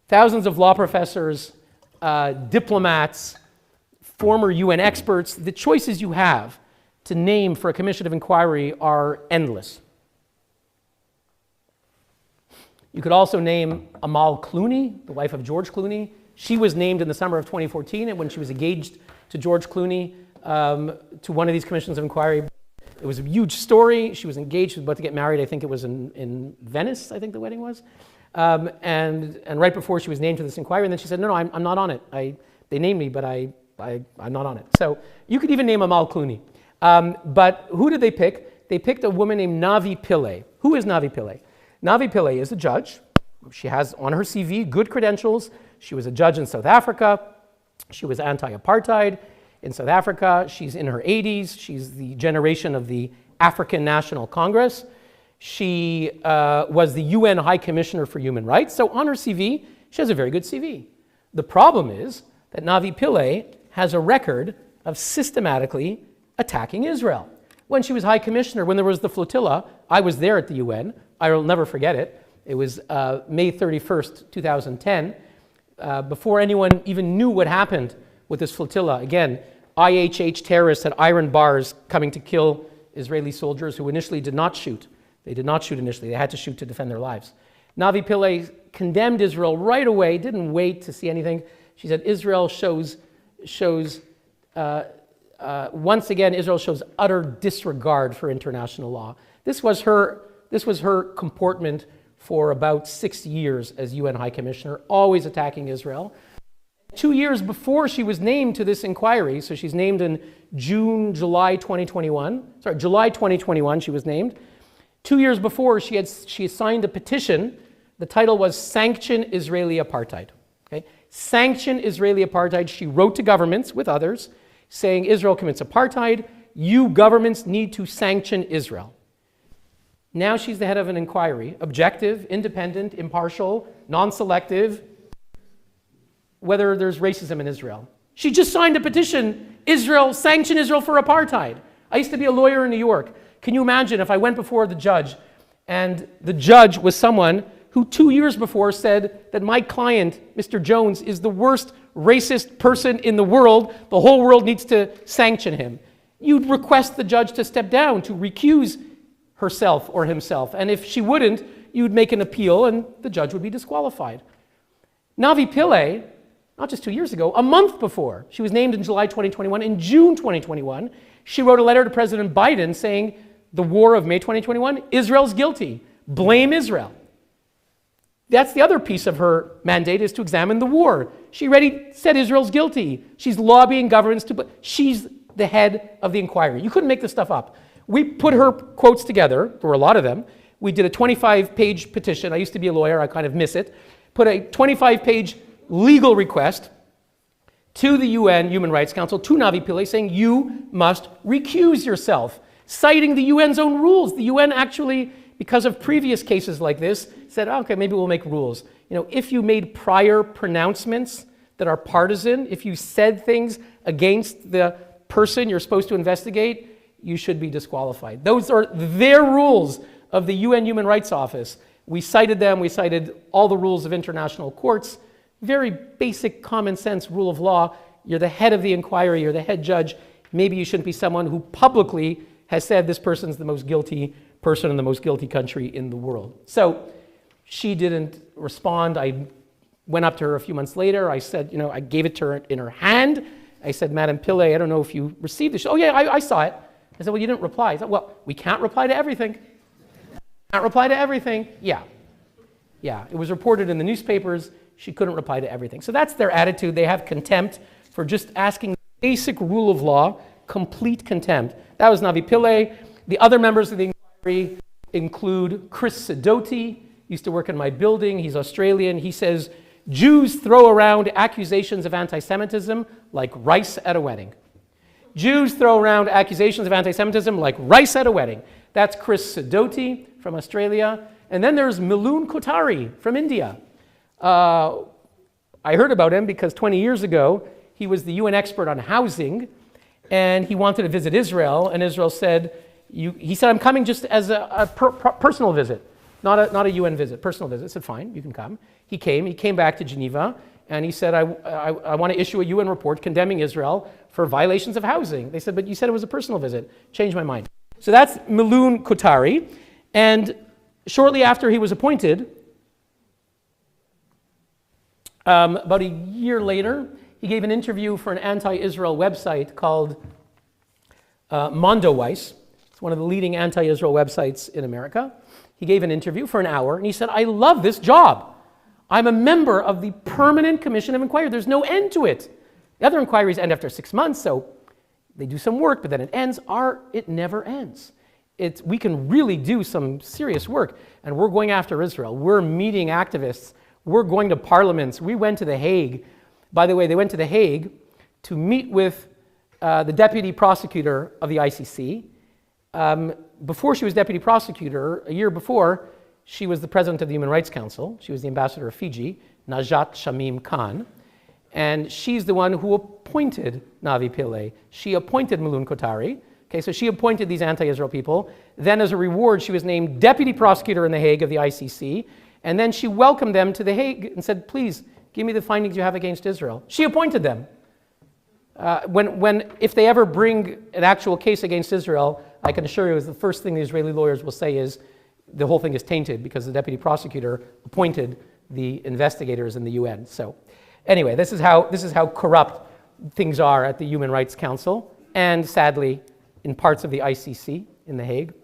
Thousands of law professors, diplomats, former UN experts. The choices you have to name for a commission of inquiry are endless. You could also name Amal Clooney, the wife of George Clooney. She was named in the summer of 2014, and when she was engaged to George Clooney to one of these commissions of inquiry. It was a huge story. She was engaged, she was about to get married. I think it was in Venice, I think the wedding was. And right before she was named to this inquiry, and then she said, no, I'm not on it. They named me, but I'm not on it. So you could even name Amal Clooney. But who did they pick? They picked a woman named Navi Pillay. Who is Navi Pillay? Navi Pillay is a judge. She has on her CV good credentials. She was a judge in South Africa. She was anti-apartheid in South Africa. She's in her 80s. She's the generation of the African National Congress. She was the UN High Commissioner for Human Rights. So on her CV, she has a very good CV. The problem is that Navi Pillay has a record of systematically attacking Israel. When she was High Commissioner, when there was the flotilla, I was there at the UN. I will never forget it. It was May 31st, 2010. Before anyone even knew what happened with this flotilla. Again, IHH terrorists had iron bars coming to kill Israeli soldiers who initially did not shoot. They did not shoot initially. They had to shoot to defend their lives. Navi Pillay condemned Israel right away, didn't wait to see anything. She said Israel once again, Israel shows utter disregard for international law. This was her comportment for about 6 years as UN High Commissioner, always attacking Israel. 2 years before she was named to this inquiry, so she's named in July 2021 she was named. 2 years before, she signed a petition. The title was Sanction Israeli Apartheid. Okay? Sanction Israeli Apartheid. She wrote to governments with others saying Israel commits apartheid. You governments need to sanction Israel. Now she's the head of an inquiry, objective, independent, impartial, non-selective, whether there's racism in Israel. She just signed a petition, sanction Israel for apartheid. I used to be a lawyer in New York. Can you imagine if I went before the judge and the judge was someone who 2 years before said that my client, Mr. Jones, is the worst racist person in the world. The whole world needs to sanction him. You'd request the judge to step down, to recuse herself or himself. And if she wouldn't, you'd make an appeal and the judge would be disqualified. Navi Pillay, not just 2 years ago, a month before, she was named in July 2021. In June 2021, she wrote a letter to President Biden saying, the war of May 2021, Israel's guilty. Blame Israel. That's the other piece of her mandate, is to examine the war. She already said Israel's guilty. She's lobbying governments to, she's the head of the inquiry. You couldn't make this stuff up. We put her quotes together. There were a lot of them. We did a 25-page petition. I used to be a lawyer. I kind of miss it. Put a 25-page legal request to the UN Human Rights Council, to Navi Pillay, saying you must recuse yourself, citing the UN's own rules. The UN actually, because of previous cases like this, said, okay, maybe we'll make rules. You know, if you made prior pronouncements that are partisan, if you said things against the person you're supposed to investigate, you should be disqualified. Those are their rules of the UN Human Rights Office. We cited them. We cited all the rules of international courts. Very basic common sense rule of law. You're the head of the inquiry. You're the head judge. Maybe you shouldn't be someone who publicly has said this person's the most guilty person in the most guilty country in the world. So she didn't respond. I went up to her a few months later. I said, I gave it to her in her hand. I said, Madam Pillay, I don't know if you received this. Oh yeah, I saw it. I said, well, you didn't reply. I said, well, we can't reply to everything. Can't reply to everything. Yeah, it was reported in the newspapers. She couldn't reply to everything. So that's their attitude. They have contempt for just asking the basic rule of law, complete contempt. That was Navi Pillay. The other members of the inquiry include Chris Sidoti, used to work in my building. He's Australian. He says, Jews throw around accusations of anti-Semitism like rice at a wedding. Jews throw around accusations of anti-Semitism like rice at a wedding. That's Chris Sidoti from Australia. And then there's Milun Kotari from India. I heard about him because 20 years ago, he was the UN expert on housing, and he wanted to visit Israel, and Israel said, he said, I'm coming just as a personal visit, not a UN visit, personal visit. I said, fine, you can come. He came back to Geneva, and he said, I want to issue a UN report condemning Israel for violations of housing. They said, but you said it was a personal visit. Changed my mind. So that's Milun Kotari, and shortly after he was appointed, about a year later, he gave an interview for an anti-Israel website called Mondoweiss. It's one of the leading anti-Israel websites in America. He gave an interview for an hour, and he said, I love this job. I'm a member of the Permanent Commission of Inquiry. There's no end to it. The other inquiries end after 6 months, so they do some work, but then it ends. It never ends. We can really do some serious work, and we're going after Israel. We're meeting activists. We're going to parliaments. We went to The Hague. By the way, they went to The Hague to meet with the deputy prosecutor of the ICC. Before she was deputy prosecutor, a year before, she was the president of the Human Rights Council. She was the ambassador of Fiji, Najat Shamim Khan. And she's the one who appointed Navi Pillay. She appointed Milun Kotari. Okay, so she appointed these anti-Israel people. Then as a reward, she was named deputy prosecutor in The Hague of the ICC. And then she welcomed them to The Hague and said, please, give me the findings you have against Israel. She appointed them. If they ever bring an actual case against Israel, I can assure you the first thing the Israeli lawyers will say is the whole thing is tainted because the deputy prosecutor appointed the investigators in the UN. So anyway, this is how corrupt things are at the Human Rights Council and sadly in parts of the ICC in The Hague.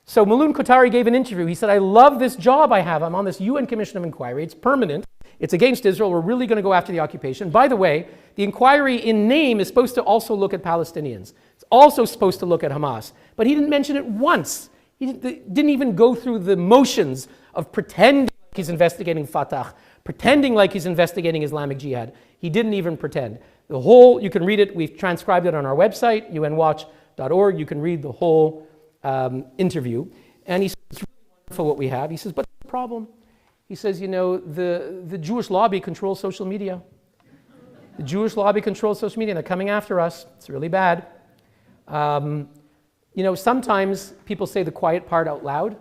So Milun Kotari gave an interview. He said, I love this job I have. I'm on this UN Commission of Inquiry. It's permanent. It's against Israel. We're really going to go after the occupation. By the way, the inquiry in name is supposed to also look at Palestinians. It's also supposed to look at Hamas. But he didn't mention it once. He didn't even go through the motions of pretending like he's investigating Fatah, pretending like he's investigating Islamic Jihad. He didn't even pretend. The whole, you can read it. We've transcribed it on our website, unwatch.org. You can read the whole interview. And he says, it's really wonderful what we have. He says, but the problem, he says, you know, the Jewish lobby controls social media. The Jewish lobby controls social media, and they're coming after us. It's really bad. You know, sometimes people say the quiet part out loud.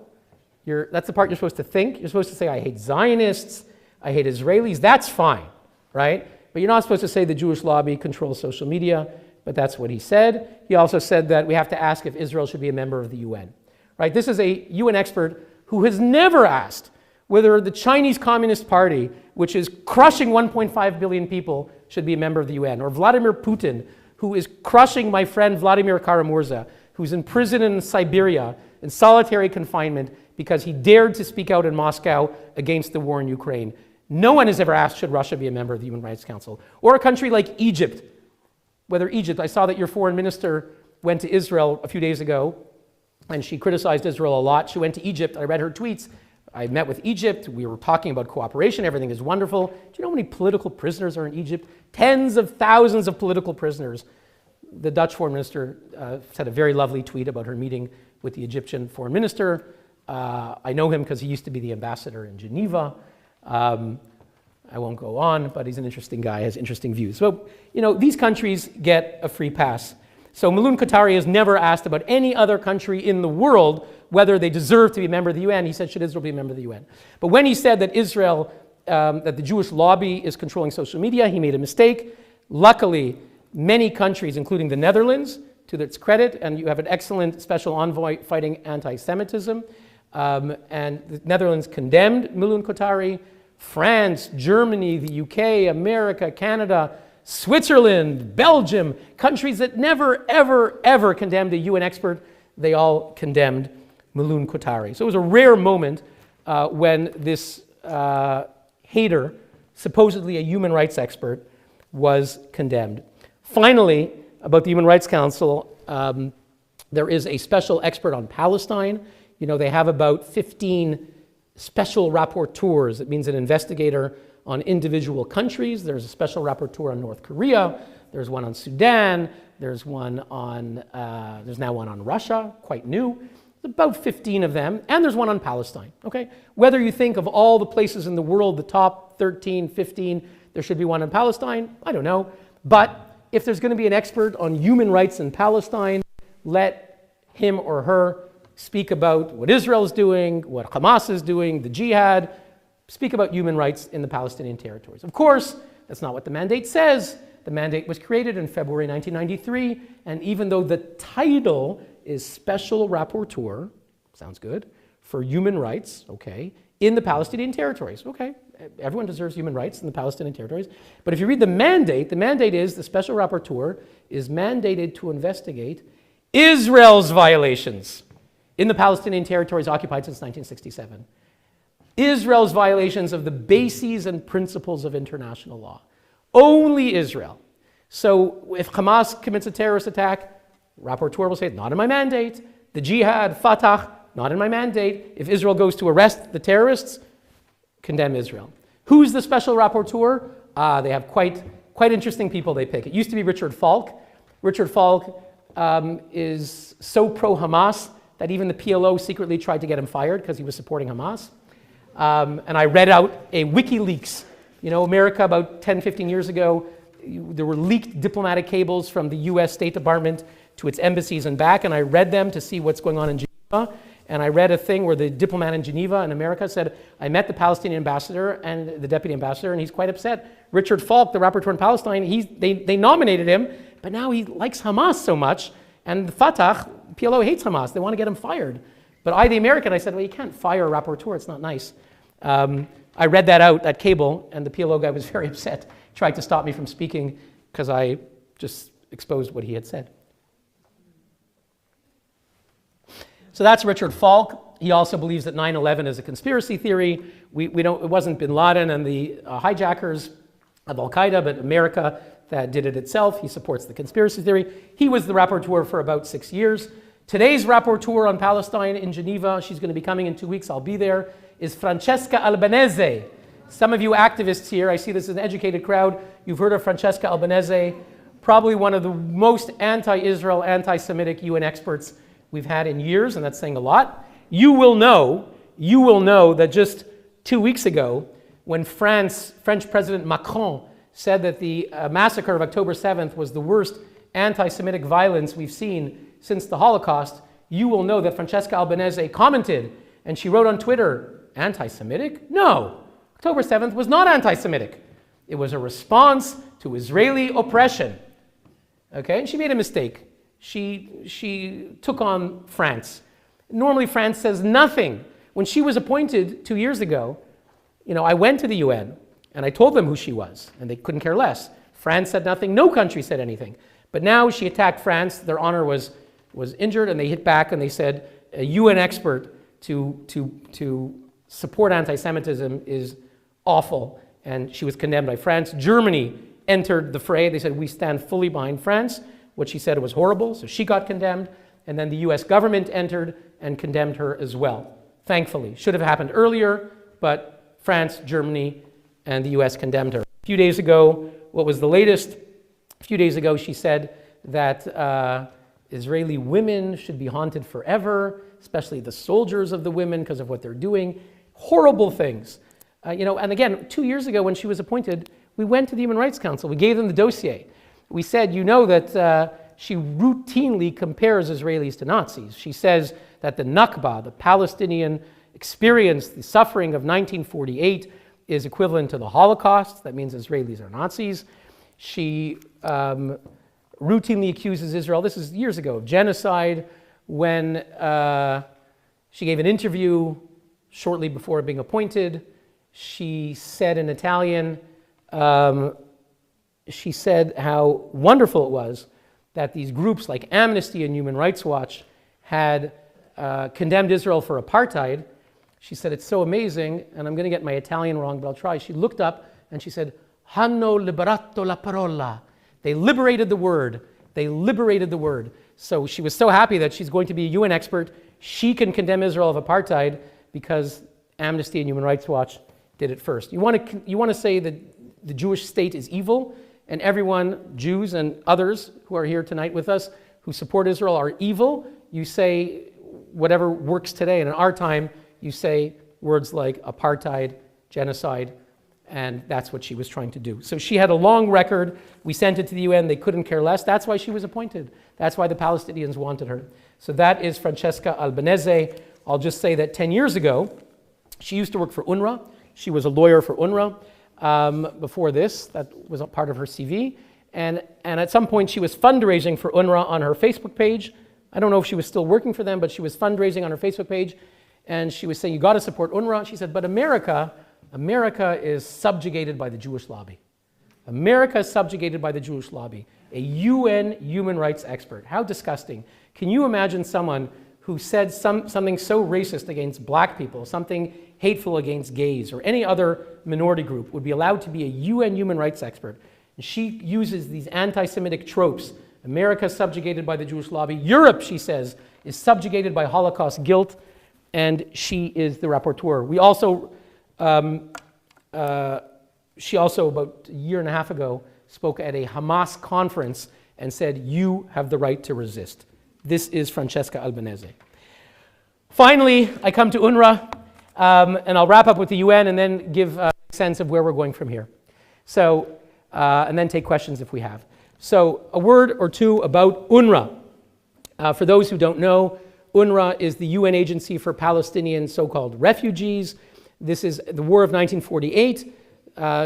That's the part you're supposed to think. You're supposed to say, I hate Zionists, I hate Israelis. That's fine, right? But you're not supposed to say the Jewish lobby controls social media, but that's what he said. He also said that we have to ask if Israel should be a member of the UN, right? This is a UN expert who has never asked whether the Chinese Communist Party, which is crushing 1.5 billion people, should be a member of the UN, or Vladimir Putin, who is crushing my friend Vladimir Kara-Murza, who's in prison in Siberia in solitary confinement because he dared to speak out in Moscow against the war in Ukraine. No one has ever asked, should Russia be a member of the Human Rights Council? Or a country like Egypt. Whether Egypt, I saw that your foreign minister went to Israel a few days ago, and she criticized Israel a lot. She went to Egypt. I read her tweets. I met with Egypt. We were talking about cooperation. Everything is wonderful. Do you know how many political prisoners are in Egypt? Tens of thousands of political prisoners. The Dutch foreign minister said a very lovely tweet about her meeting with the Egyptian foreign minister. I know him because he used to be the ambassador in Geneva. I won't go on, but he's an interesting guy, has interesting views. So, you know, these countries get a free pass. So Milun Kotari has never asked about any other country in the world whether they deserve to be a member of the UN. He said, should Israel be a member of the UN? But when he said that that the Jewish lobby is controlling social media, he made a mistake. Luckily, many countries, including the Netherlands, to its credit, and you have an excellent special envoy fighting anti-Semitism, and the Netherlands condemned Milun Kotari. France, Germany, the UK, America, Canada, Switzerland, Belgium, countries that never, ever, ever condemned a UN expert, they all condemned Milun Kotari. So it was a rare moment when this hater, supposedly a human rights expert, was condemned. Finally, about the Human Rights Council, there is a special expert on Palestine. You know, they have about 15 special rapporteurs. It means an investigator on individual countries. There's a special rapporteur on North Korea. There's one on Sudan. There's now one on Russia, quite new. There's about 15 of them, and there's one on Palestine, okay? Whether you think of all the places in the world, the top 13, 15, there should be one on Palestine, I don't know. But if there's going to be an expert on human rights in Palestine, let him or her speak about what Israel is doing, what Hamas is doing, the jihad, speak about human rights in the Palestinian territories. Of course, that's not what the mandate says. The mandate was created in February 1993, and even though the title is Special Rapporteur, sounds good, for human rights, okay, in the Palestinian territories, okay, everyone deserves human rights in the Palestinian territories, but if you read the mandate is the Special Rapporteur is mandated to investigate Israel's violations in the Palestinian territories occupied since 1967. Israel's violations of the bases and principles of international law. Only Israel. So if Hamas commits a terrorist attack, rapporteur will say, not in my mandate. The jihad, Fatah, not in my mandate. If Israel goes to arrest the terrorists, condemn Israel. Who's the special rapporteur? They have quite interesting people they pick. It used to be Richard Falk. Richard Falk is so pro-Hamas that even the PLO secretly tried to get him fired because he was supporting Hamas. And I read out a WikiLeaks. You know, America about 10, 15 years ago, there were leaked diplomatic cables from the US State Department to its embassies and back, and I read them to see what's going on in Geneva. And I read a thing where the diplomat in Geneva in America said, I met the Palestinian ambassador and the deputy ambassador, and he's quite upset. Richard Falk, the rapporteur in Palestine, they nominated him, but now he likes Hamas so much, and the Fatah, PLO hates Hamas. They want to get him fired. But I, the American, I said, well, you can't fire a rapporteur. It's not nice. I read that out, that cable, and the PLO guy was very upset. Tried to stop me from speaking because I just exposed what he had said. So that's Richard Falk. He also believes that 9/11 is a conspiracy theory. It wasn't bin Laden and the hijackers of Al-Qaeda, but America that did it itself. He supports the conspiracy theory. He was the rapporteur for about 6 years. Today's rapporteur on Palestine in Geneva, she's going to be coming in 2 weeks, I'll be there, is Francesca Albanese. Some of you activists here, I see this is an educated crowd, you've heard of Francesca Albanese, probably one of the most anti-Israel, anti-Semitic UN experts we've had in years, and that's saying a lot. You will know that just 2 weeks ago, when French President Macron said that the massacre of October 7th was the worst anti-Semitic violence we've seen since the Holocaust, you will know that Francesca Albanese commented, and she wrote on Twitter, anti-Semitic? No, October 7th was not anti-Semitic. It was a response to Israeli oppression. Okay, and she made a mistake. She took on France. Normally France says nothing. When she was appointed 2 years ago, I went to the UN and I told them who she was, and they couldn't care less. France said nothing, no country said anything. But now she attacked France, their honor was injured, and they hit back and they said a UN expert to support anti-Semitism is awful, and she was condemned by France. Germany entered the fray. They said, we stand fully behind France. What she said was horrible, so she got condemned, and then the US government entered and condemned her as well. Thankfully. Should have happened earlier, but France, Germany, and the US condemned her. A few days ago, what was the latest? A few days ago, she said that Israeli women should be haunted forever, especially the soldiers of the women because of what they're doing. Horrible things. And again, 2 years ago when she was appointed, we went to the Human Rights Council. We gave them the dossier. We said, that she routinely compares Israelis to Nazis. She says that the Nakba, the Palestinian experience, the suffering of 1948, is equivalent to the Holocaust. That means Israelis are Nazis. She routinely accuses Israel, this is years ago, of genocide when she gave an interview shortly before being appointed. She said in Italian, she said how wonderful it was that these groups like Amnesty and Human Rights Watch had condemned Israel for apartheid. She said, it's so amazing, and I'm going to get my Italian wrong, but I'll try. She looked up and she said, hanno liberato la parola. They liberated the word. They liberated the word. So she was so happy that she's going to be a UN expert. She can condemn Israel of apartheid because Amnesty and Human Rights Watch did it first. You want to say that the Jewish state is evil, and everyone, Jews and others who are here tonight with us, who support Israel are evil. You say, whatever works today. And in our time, you say words like apartheid, genocide, and that's what she was trying to do. So she had a long record. We sent it to the UN. They couldn't care less. That's why she was appointed. That's why the Palestinians wanted her. So that is Francesca Albanese. I'll just say that 10 years ago, she used to work for UNRWA. She was a lawyer for UNRWA before this. That was a part of her CV. And at some point, she was fundraising for UNRWA on her Facebook page. I don't know if she was still working for them, but she was fundraising on her Facebook page. And she was saying, you got to support UNRWA. She said, but America is subjugated by the Jewish lobby. America is subjugated by the Jewish lobby. A UN human rights expert. How disgusting. Can you imagine someone who said something so racist against black people, something hateful against gays, or any other minority group would be allowed to be a UN human rights expert? And she uses these anti-Semitic tropes. America is subjugated by the Jewish lobby. Europe, she says, is subjugated by Holocaust guilt, and she is the rapporteur. We also, she also, about a year and a half ago, spoke at a Hamas conference and said, you have the right to resist. This is Francesca Albanese. Finally, I come to UNRWA, and I'll wrap up with the UN and then give a sense of where we're going from here. So, and then take questions if we have. So, a word or two about UNRWA. For those who don't know, UNRWA is the UN agency for Palestinian so-called refugees. This is the War of 1948.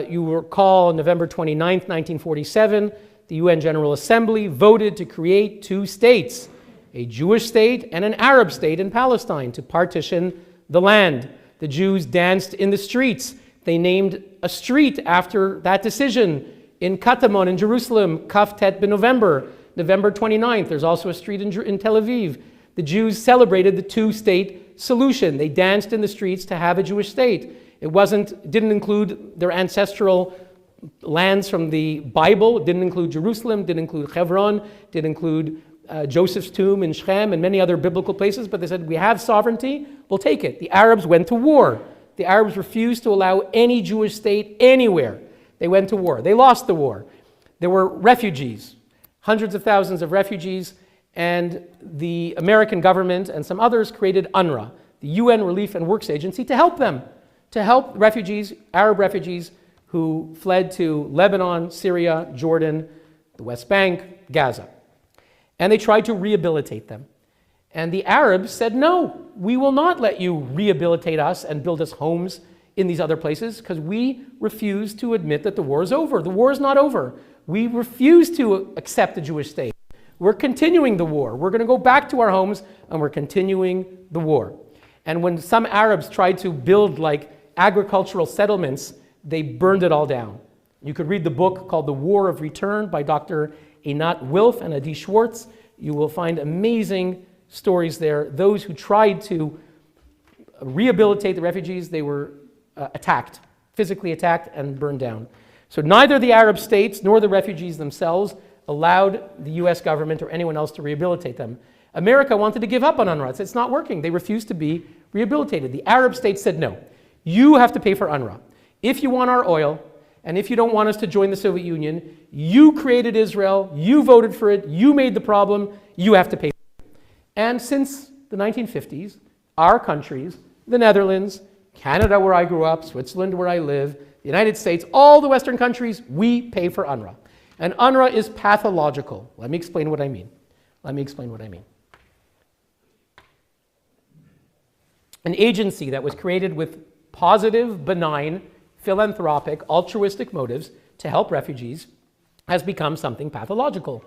You will recall on November 29th, 1947, the UN General Assembly voted to create two states, a Jewish state and an Arab state in Palestine, to partition the land. The Jews danced in the streets. They named a street after that decision in Katamon in Jerusalem, Kaf Tet B'November, November 29th. There's also a street in Tel Aviv. The Jews celebrated the two-state solution. They danced in the streets to have a Jewish state. It didn't include their ancestral lands from the Bible. It didn't include Jerusalem, didn't include Hebron, didn't include Joseph's tomb in Shechem and many other biblical places, but they said, we have sovereignty, we'll take it. The Arabs went to war. The Arabs refused to allow any Jewish state anywhere. They went to war. They lost the war. There were refugees, hundreds of thousands of refugees, and the American government and some others created UNRWA, the UN Relief and Works Agency, to help them, to help refugees, Arab refugees who fled to Lebanon, Syria, Jordan, the West Bank, Gaza. And they tried to rehabilitate them. And the Arabs said, no, we will not let you rehabilitate us and build us homes in these other places because we refuse to admit that the war is over. The war is not over. We refuse to accept the Jewish state. We're continuing the war. We're going to go back to our homes and we're continuing the war. And when some Arabs tried to build like agricultural settlements, they burned it all down. You could read the book called The War of Return by Dr. Einat Wilf and Adi Schwartz. You will find amazing stories there. Those who tried to rehabilitate the refugees, they were attacked, physically attacked and burned down. So neither the Arab states nor the refugees themselves allowed the US government or anyone else to rehabilitate them. America wanted to give up on UNRWA. It's not working. They refused to be rehabilitated. The Arab states said, no, you have to pay for UNRWA. If you want our oil, and if you don't want us to join the Soviet Union, you created Israel, you voted for it, you made the problem, you have to pay for it. And since the 1950s, our countries, the Netherlands, Canada where I grew up, Switzerland where I live, the United States, all the Western countries, we pay for UNRWA. And UNRWA is pathological. Let me explain what I mean. An agency that was created with positive, benign, philanthropic, altruistic motives to help refugees has become something pathological.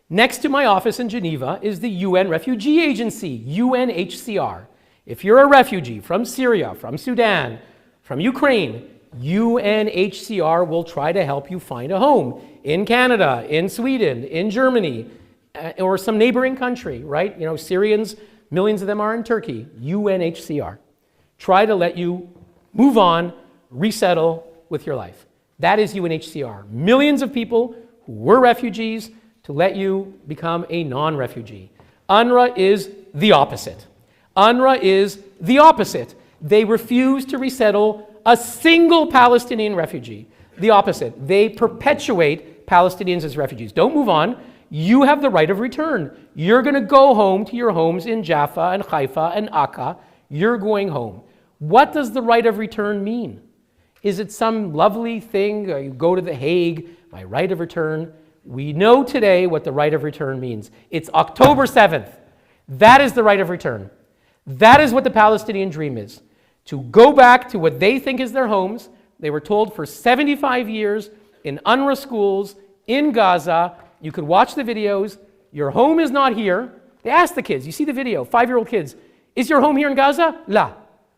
Next to my office in Geneva is the UN Refugee Agency, UNHCR. If you're a refugee from Syria, from Sudan, from Ukraine, UNHCR will try to help you find a home in Canada, in Sweden, in Germany, or some neighboring country, right? You know, Syrians, millions of them are in Turkey. UNHCR. Try to let you move on, resettle with your life. That is UNHCR. Millions of people who were refugees to let you become a non-refugee. UNRWA is the opposite. UNRWA is the opposite. They refuse to resettle a single Palestinian refugee. The opposite. They perpetuate Palestinians as refugees. Don't move on. you have the right of return. You're going to go home to your homes in Jaffa and Haifa and Akka. You're going home. What does the right of return mean? Is it some lovely thing? You go to The Hague, my right of return? We know today what the right of return means. It's October 7th. That is the right of return. That is what the Palestinian dream is. To go back to what they think is their homes. They were told for 75 years in UNRWA schools in Gaza. You could watch the videos. Your home is not here. They asked the kids. You see the video. 5-year-old kids. Is your home here in Gaza? La.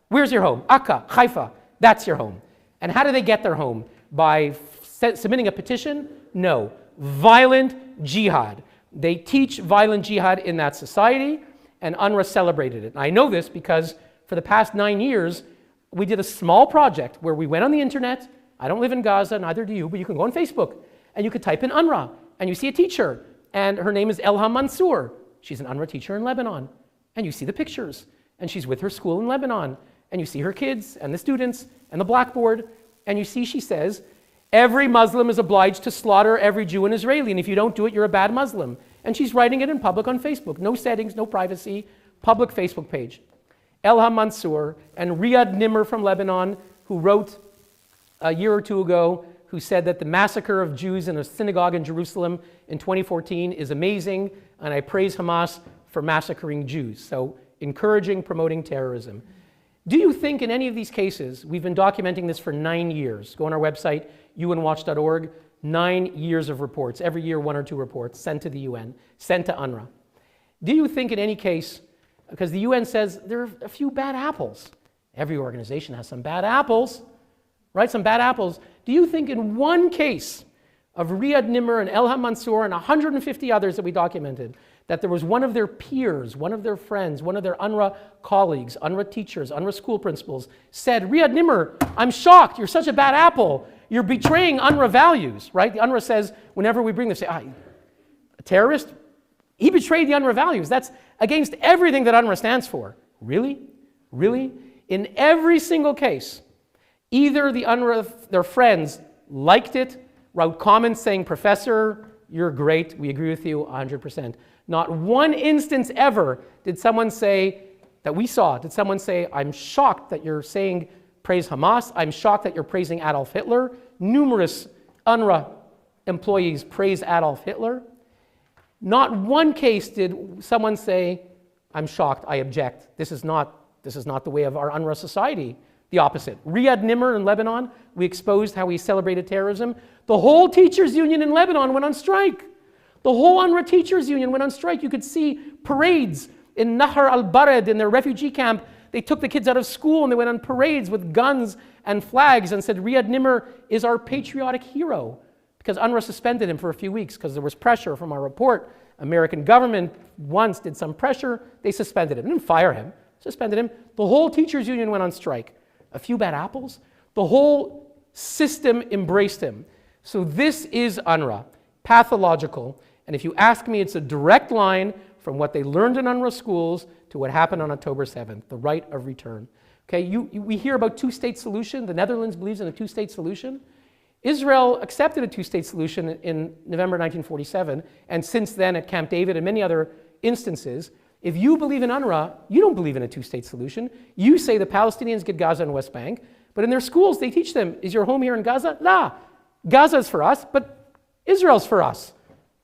Where's your home? Akka, Haifa. That's your home. And how do they get their home? By submitting a petition? No. Violent jihad. They teach violent jihad in that society, and UNRWA celebrated it. And I know this because for the past 9 years, we did a small project where we went on the internet. I don't live in Gaza, neither do you, but you can go on Facebook, and you could type in UNRWA, and you see a teacher, and her name is Elham Mansour. She's an UNRWA teacher in Lebanon. And you see the pictures, and she's with her school in Lebanon, and you see her kids, and the students, and the blackboard, and you see she says, every Muslim is obliged to slaughter every Jew and Israeli, and if you don't do it, you're a bad Muslim. And she's writing it in public on Facebook. No settings, no privacy, public Facebook page. Elham Mansour and Riyad Nimr from Lebanon, who wrote a year or two ago, who said that the massacre of Jews in a synagogue in Jerusalem in 2014 is amazing, and I praise Hamas for massacring Jews. So encouraging, promoting terrorism. Do you think in any of these cases, we've been documenting this for 9 years. Go on our website, unwatch.org, 9 years of reports, every year 1 or 2 reports sent to the UN, sent to UNRWA. Do you think in any case, because the UN says there are a few bad apples. Every organization has some bad apples, right? Some bad apples. Do you think in one case of Riyad Nimr and Elham Mansour and 150 others that we documented, that there was one of their peers, one of their friends, one of their UNRWA colleagues, UNRWA teachers, UNRWA school principals, said, Riyad Nimr, I'm shocked, you're such a bad apple. You're betraying UNRWA values, right? The UNRWA says, whenever we bring this, say, a terrorist? He betrayed the UNRWA values. That's against everything that UNRWA stands for. Really? Really? In every single case, either the UNRWA, their friends liked it, wrote comments saying, Professor, you're great, we agree with you 100%. Not one instance ever did someone say, that we saw, did someone say, I'm shocked that you're saying praise Hamas, I'm shocked that you're praising Adolf Hitler. Numerous UNRWA employees praise Adolf Hitler. Not one case did someone say, I'm shocked, I object. This is not the way of our UNRWA society. The opposite. Riyad Nimr in Lebanon, we exposed how he celebrated terrorism. The whole teachers union in Lebanon went on strike. The whole UNRWA teachers union went on strike. You could see parades in Nahr al-Bared in their refugee camp. They took the kids out of school and they went on parades with guns and flags and said, Riyad Nimr is our patriotic hero. Because UNRWA suspended him for a few weeks because there was pressure from our report. American government once did some pressure. They suspended him. They didn't fire him. Suspended him. The whole teachers union went on strike. A few bad apples. The whole system embraced him. So this is UNRWA. Pathological. And if you ask me, it's a direct line from what they learned in UNRWA schools to what happened on October 7th, the right of return. Okay, we hear about two-state solution. The Netherlands believes in a two-state solution. Israel accepted a two-state solution in November 1947, and since then at Camp David and many other instances. If you believe in UNRWA, you don't believe in a two-state solution. You say the Palestinians get Gaza and West Bank, but in their schools they teach them, is your home here in Gaza? Nah, Gaza is for us, but Israel's for us.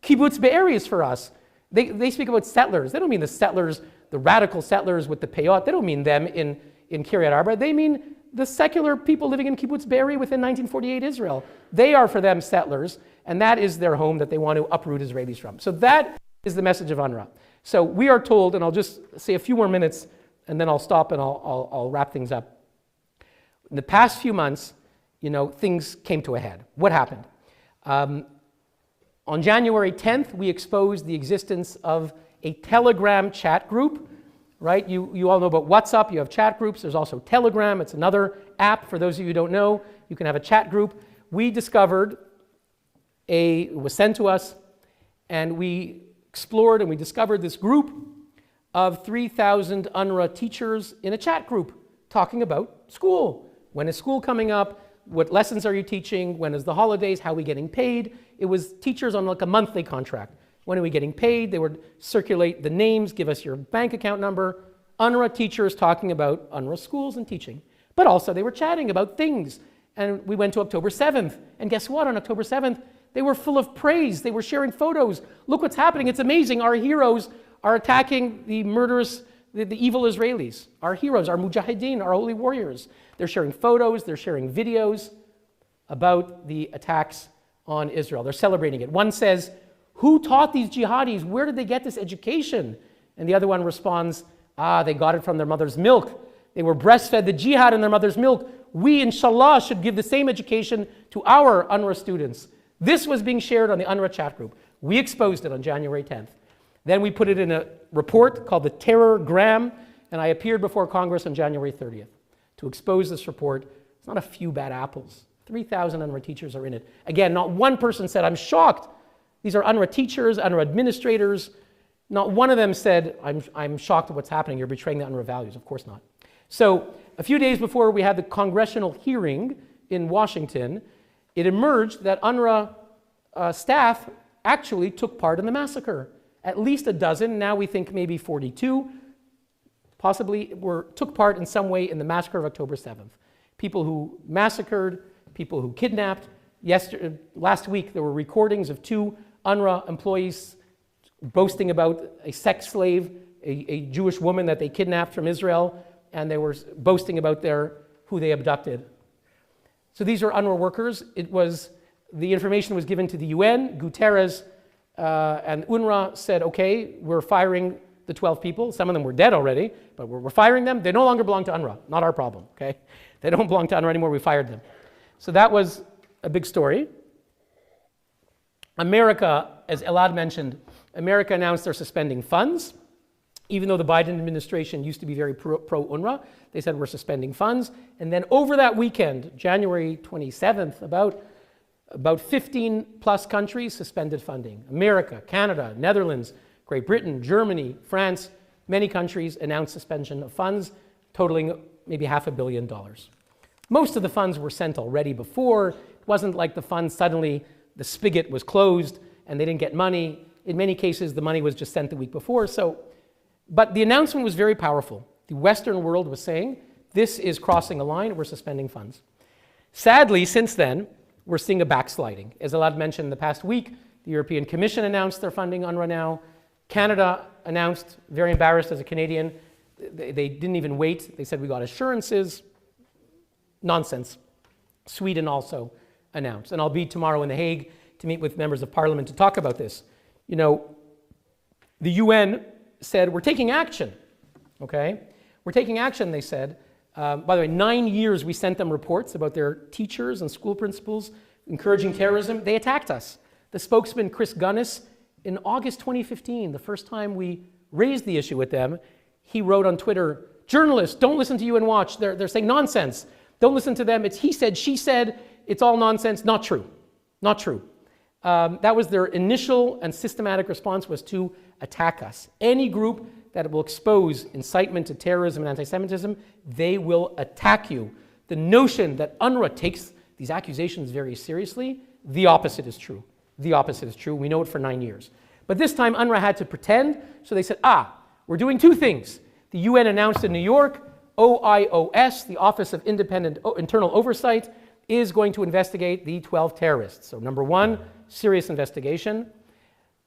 Kibbutz Be'eri is for us. They speak about settlers. They don't mean the settlers, the radical settlers with the peyot. They don't mean them in Kiryat Arba. They mean the secular people living in Kibbutz Be'eri within 1948 Israel. They are for them settlers, and that is their home that they want to uproot Israelis from. So that is the message of UNRWA. So we are told, and I'll just say a few more minutes, and then I'll stop and I'll wrap things up. In the past few months, things came to a head. What happened? On January 10th, we exposed the existence of a Telegram chat group, right? You all know about WhatsApp. You have chat groups. There's also Telegram. It's another app. For those of you who don't know, you can have a chat group. We discovered it was sent to us, and we explored and we discovered this group of 3,000 UNRWA teachers in a chat group talking about school. When is school coming up? What lessons are you teaching? When is the holidays? How are we getting paid? It was teachers on like a monthly contract. When are we getting paid? They would circulate the names, give us your bank account number. UNRWA teachers talking about UNRWA schools and teaching. But also they were chatting about things. And we went to October 7th. And guess what? On October 7th, they were full of praise. They were sharing photos. Look what's happening. It's amazing. Our heroes are attacking the murderous, the evil Israelis. Our heroes, our mujahideen, our holy warriors. They're sharing photos. They're sharing videos about the attacks on Israel. They're celebrating it. One says, who taught these jihadis? Where did they get this education? And the other one responds, they got it from their mother's milk. They were breastfed the jihad in their mother's milk. We, inshallah, should give the same education to our UNRWA students. This was being shared on the UNRWA chat group. We exposed it on January 10th. Then we put it in a report called the Terrorgram, and I appeared before Congress on January 30th to expose this report. It's not a few bad apples. 3,000 UNRWA teachers are in it. Again, not one person said, I'm shocked. These are UNRWA teachers, UNRWA administrators. Not one of them said, I'm shocked at what's happening. You're betraying the UNRWA values. Of course not. So a few days before we had the congressional hearing in Washington, it emerged that UNRWA staff actually took part in the massacre. At least a dozen, now we think maybe 42, possibly took part in some way in the massacre of October 7th. People who massacred, people who kidnapped. Last week there were recordings of 2 UNRWA employees boasting about a sex slave, a Jewish woman that they kidnapped from Israel, and they were boasting about who they abducted. So these are UNRWA workers. The information was given to the UN. Guterres and UNRWA said, okay, we're firing the 12 people. Some of them were dead already, but we're firing them. They no longer belong to UNRWA. Not our problem, okay? They don't belong to UNRWA anymore. We fired them. So that was a big story. America, as Elad mentioned, America announced they're suspending funds. Even though the Biden administration used to be very pro-UNRWA, they said we're suspending funds. And then over that weekend, January 27th, about 15 plus countries suspended funding. America, Canada, Netherlands, Great Britain, Germany, France, many countries announced suspension of funds totaling maybe $500 million. Most of the funds were sent already before. It wasn't like the funds suddenly, the spigot was closed and they didn't get money. In many cases, the money was just sent the week before. But the announcement was very powerful. The Western world was saying, this is crossing a line, we're suspending funds. Sadly, since then, we're seeing a backsliding. As Elad mentioned, in the past week, the European Commission announced they're funding UNRWA now. Canada announced, very embarrassed as a Canadian, they didn't even wait. They said we got assurances. Nonsense. Sweden also announced. And I'll be tomorrow in The Hague to meet with members of parliament to talk about this. You know, the UN said, we're taking action, okay? We're taking action, they said. By the way, 9 years we sent them reports about their teachers and school principals encouraging terrorism. They attacked us. The spokesman, Chris Gunnis, in August 2015, the first time we raised the issue with them, he wrote on Twitter, journalists, don't listen to UN Watch. They're saying nonsense. Don't listen to them. It's he said, she said. It's all nonsense. Not true. Not true. That was their initial and systematic response, was to attack us. Any group that will expose incitement to terrorism and anti-Semitism, they will attack you. The notion that UNRWA takes these accusations very seriously, the opposite is true. The opposite is true. We know it for 9 years. But this time UNRWA had to pretend, so they said, we're doing 2 things. The UN announced in New York, OIOS, the Office of Independent Internal Oversight, is going to investigate the 12 terrorists. So number 1, serious investigation.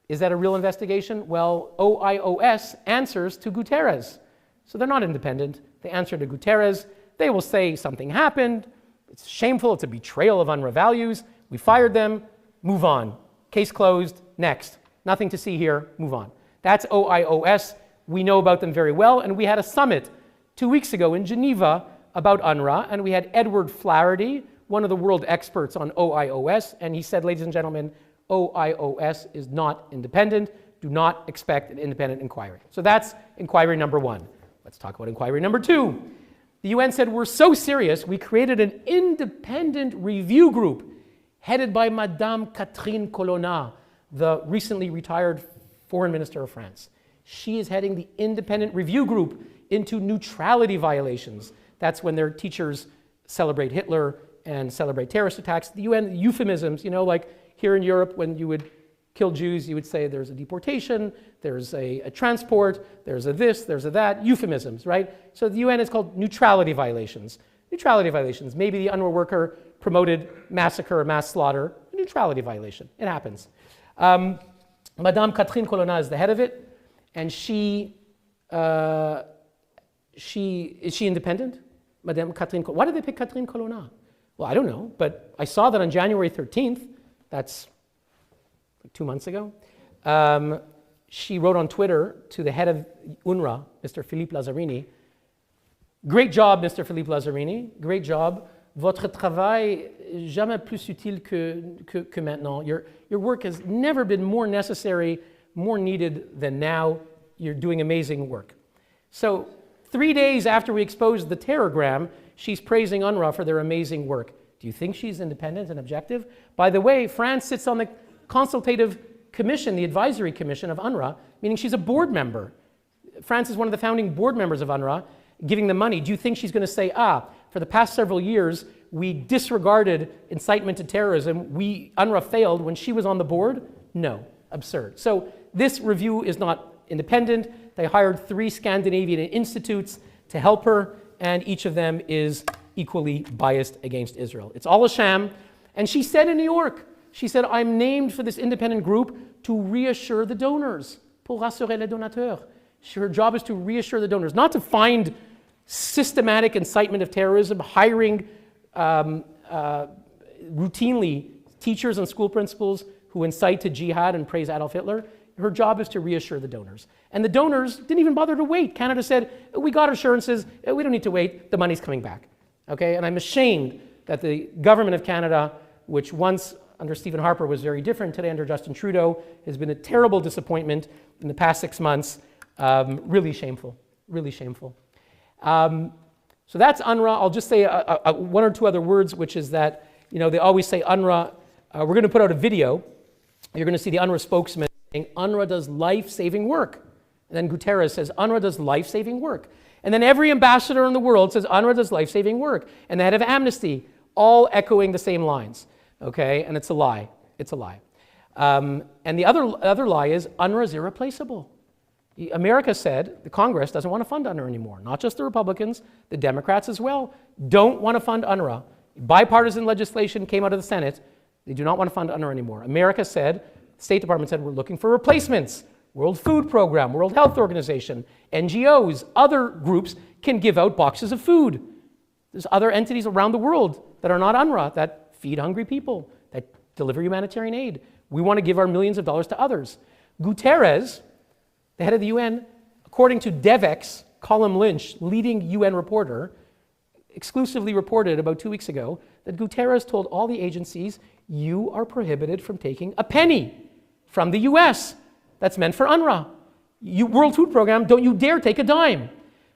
Is that a real investigation? Well, OIOS answers to Guterres. So they're not independent. They answer to Guterres. They will say something happened. It's shameful. It's a betrayal of UNRWA values. We fired them. Move on. Case closed. Next. Nothing to see here. Move on. That's OIOS. We know about them very well. And we had a summit 2 weeks ago in Geneva about UNRWA. And we had Edward Flaherty, one of the world experts on OIOS. And he said, ladies and gentlemen, OIOS is not independent. Do not expect an independent inquiry. So that's inquiry number 1. Let's talk about inquiry number 2. The UN said, we're so serious, we created an independent review group headed by Madame Catherine Colonna, the recently retired foreign minister of France. She is heading the independent review group into neutrality violations. That's when their teachers celebrate Hitler and celebrate terrorist attacks. The UN euphemisms, like here in Europe, when you would kill Jews, you would say there's a deportation, there's a transport, there's a this, there's a that, euphemisms, right? So the UN is called neutrality violations. Neutrality violations. Maybe the UNRWA worker promoted massacre or mass slaughter. A neutrality violation. It happens. Madame Catherine Colonna is the head of it, and is she independent? Madame Catherine Colonna. Why did they pick Catherine Colonna? Well, I don't know, but I saw that on January 13th, that's like 2 months ago, she wrote on Twitter to the head of UNRWA, Mr. Philippe Lazzarini, great job, Mr. Philippe Lazzarini, great job. Votre travail jamais plus utile que maintenant. Your work has never been more necessary, more needed than now. You're doing amazing work. So 3 days after we exposed the terrorgram, she's praising UNRWA for their amazing work. Do you think she's independent and objective? By the way, France sits on the consultative commission, the advisory commission of UNRWA, meaning she's a board member. France is one of the founding board members of UNRWA, giving them money. Do you think she's going to say, for the past several years, we disregarded incitement to terrorism, UNRWA failed when she was on the board? No, absurd. So this review is not independent. They hired 3 Scandinavian institutes to help her, and each of them is equally biased against Israel. It's all a sham. And she said in New York, she said, I'm named for this independent group to reassure the donors, pour rassurer les donateurs. Her job is to reassure the donors, not to find systematic incitement of terrorism, hiring routinely teachers and school principals who incite to jihad and praise Adolf Hitler. Her job is to reassure the donors. And the donors didn't even bother to wait. Canada said, we got assurances, we don't need to wait, the money's coming back. Okay? And I'm ashamed that the government of Canada, which once under Stephen Harper was very different, today under Justin Trudeau, has been a terrible disappointment in the past 6 months. Really shameful, really shameful. So that's UNRWA. I'll just say 1 or 2 other words, which is that, they always say UNRWA, we're going to put out a video. You're going to see the UNRWA spokesman saying UNRWA does life-saving work. And then Guterres says UNRWA does life-saving work. And then every ambassador in the world says UNRWA does life-saving work. And the head of Amnesty, all echoing the same lines. Okay, and it's a lie. It's a lie. And the other lie is UNRWA is irreplaceable. America said the Congress doesn't want to fund UNRWA anymore. Not just the Republicans, the Democrats as well don't want to fund UNRWA. Bipartisan legislation came out of the Senate. They do not want to fund UNRWA anymore. America said, the State Department said, we're looking for replacements. World Food Program, World Health Organization, NGOs, other groups can give out boxes of food. There's other entities around the world that are not UNRWA that feed hungry people, that deliver humanitarian aid. We want to give our millions of dollars to others. Guterres, the head of the UN, according to Devex, Colin Lynch, leading UN reporter, exclusively reported about 2 weeks ago that Guterres told all the agencies, you are prohibited from taking a penny from the US that's meant for UNRWA. World Food Program, don't you dare take a dime.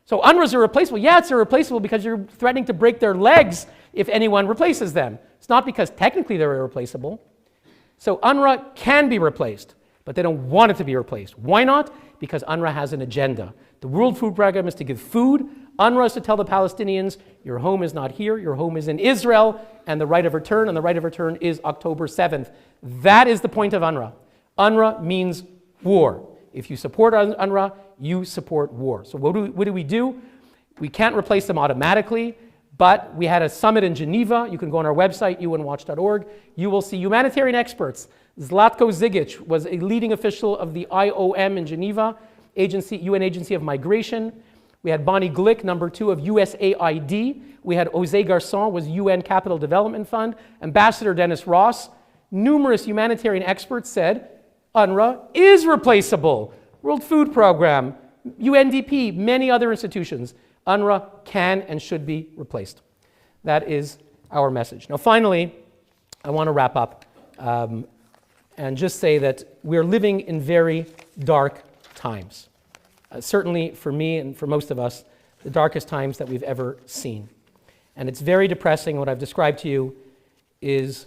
So UNRWA's irreplaceable. Yeah, it's irreplaceable because you're threatening to break their legs if anyone replaces them. It's not because technically they're irreplaceable. So UNRWA can be replaced, but they don't want it to be replaced. Why not? Because UNRWA has an agenda. The World Food Program is to give food. UNRWA is to tell the Palestinians, your home is not here, your home is in Israel, and the right of return, and the right of return is October 7th. That is the point of UNRWA. UNRWA means war. If you support UNRWA, you support war. So what do we do? We can't replace them automatically, but we had a summit in Geneva. You can go on our website, unwatch.org. You will see humanitarian experts. Zlatko Zigic was a leading official of the IOM in Geneva, UN Agency of Migration. We had Bonnie Glick, number 2 of USAID. We had Jose Garçon, was UN Capital Development Fund. Ambassador Dennis Ross. Numerous humanitarian experts said, UNRWA is replaceable. World Food Program, UNDP, many other institutions. UNRWA can and should be replaced. That is our message. Now, finally, I want to wrap up and just say that we're living in very dark times. Certainly for me and for most of us, the darkest times that we've ever seen. And it's very depressing. What I've described to you is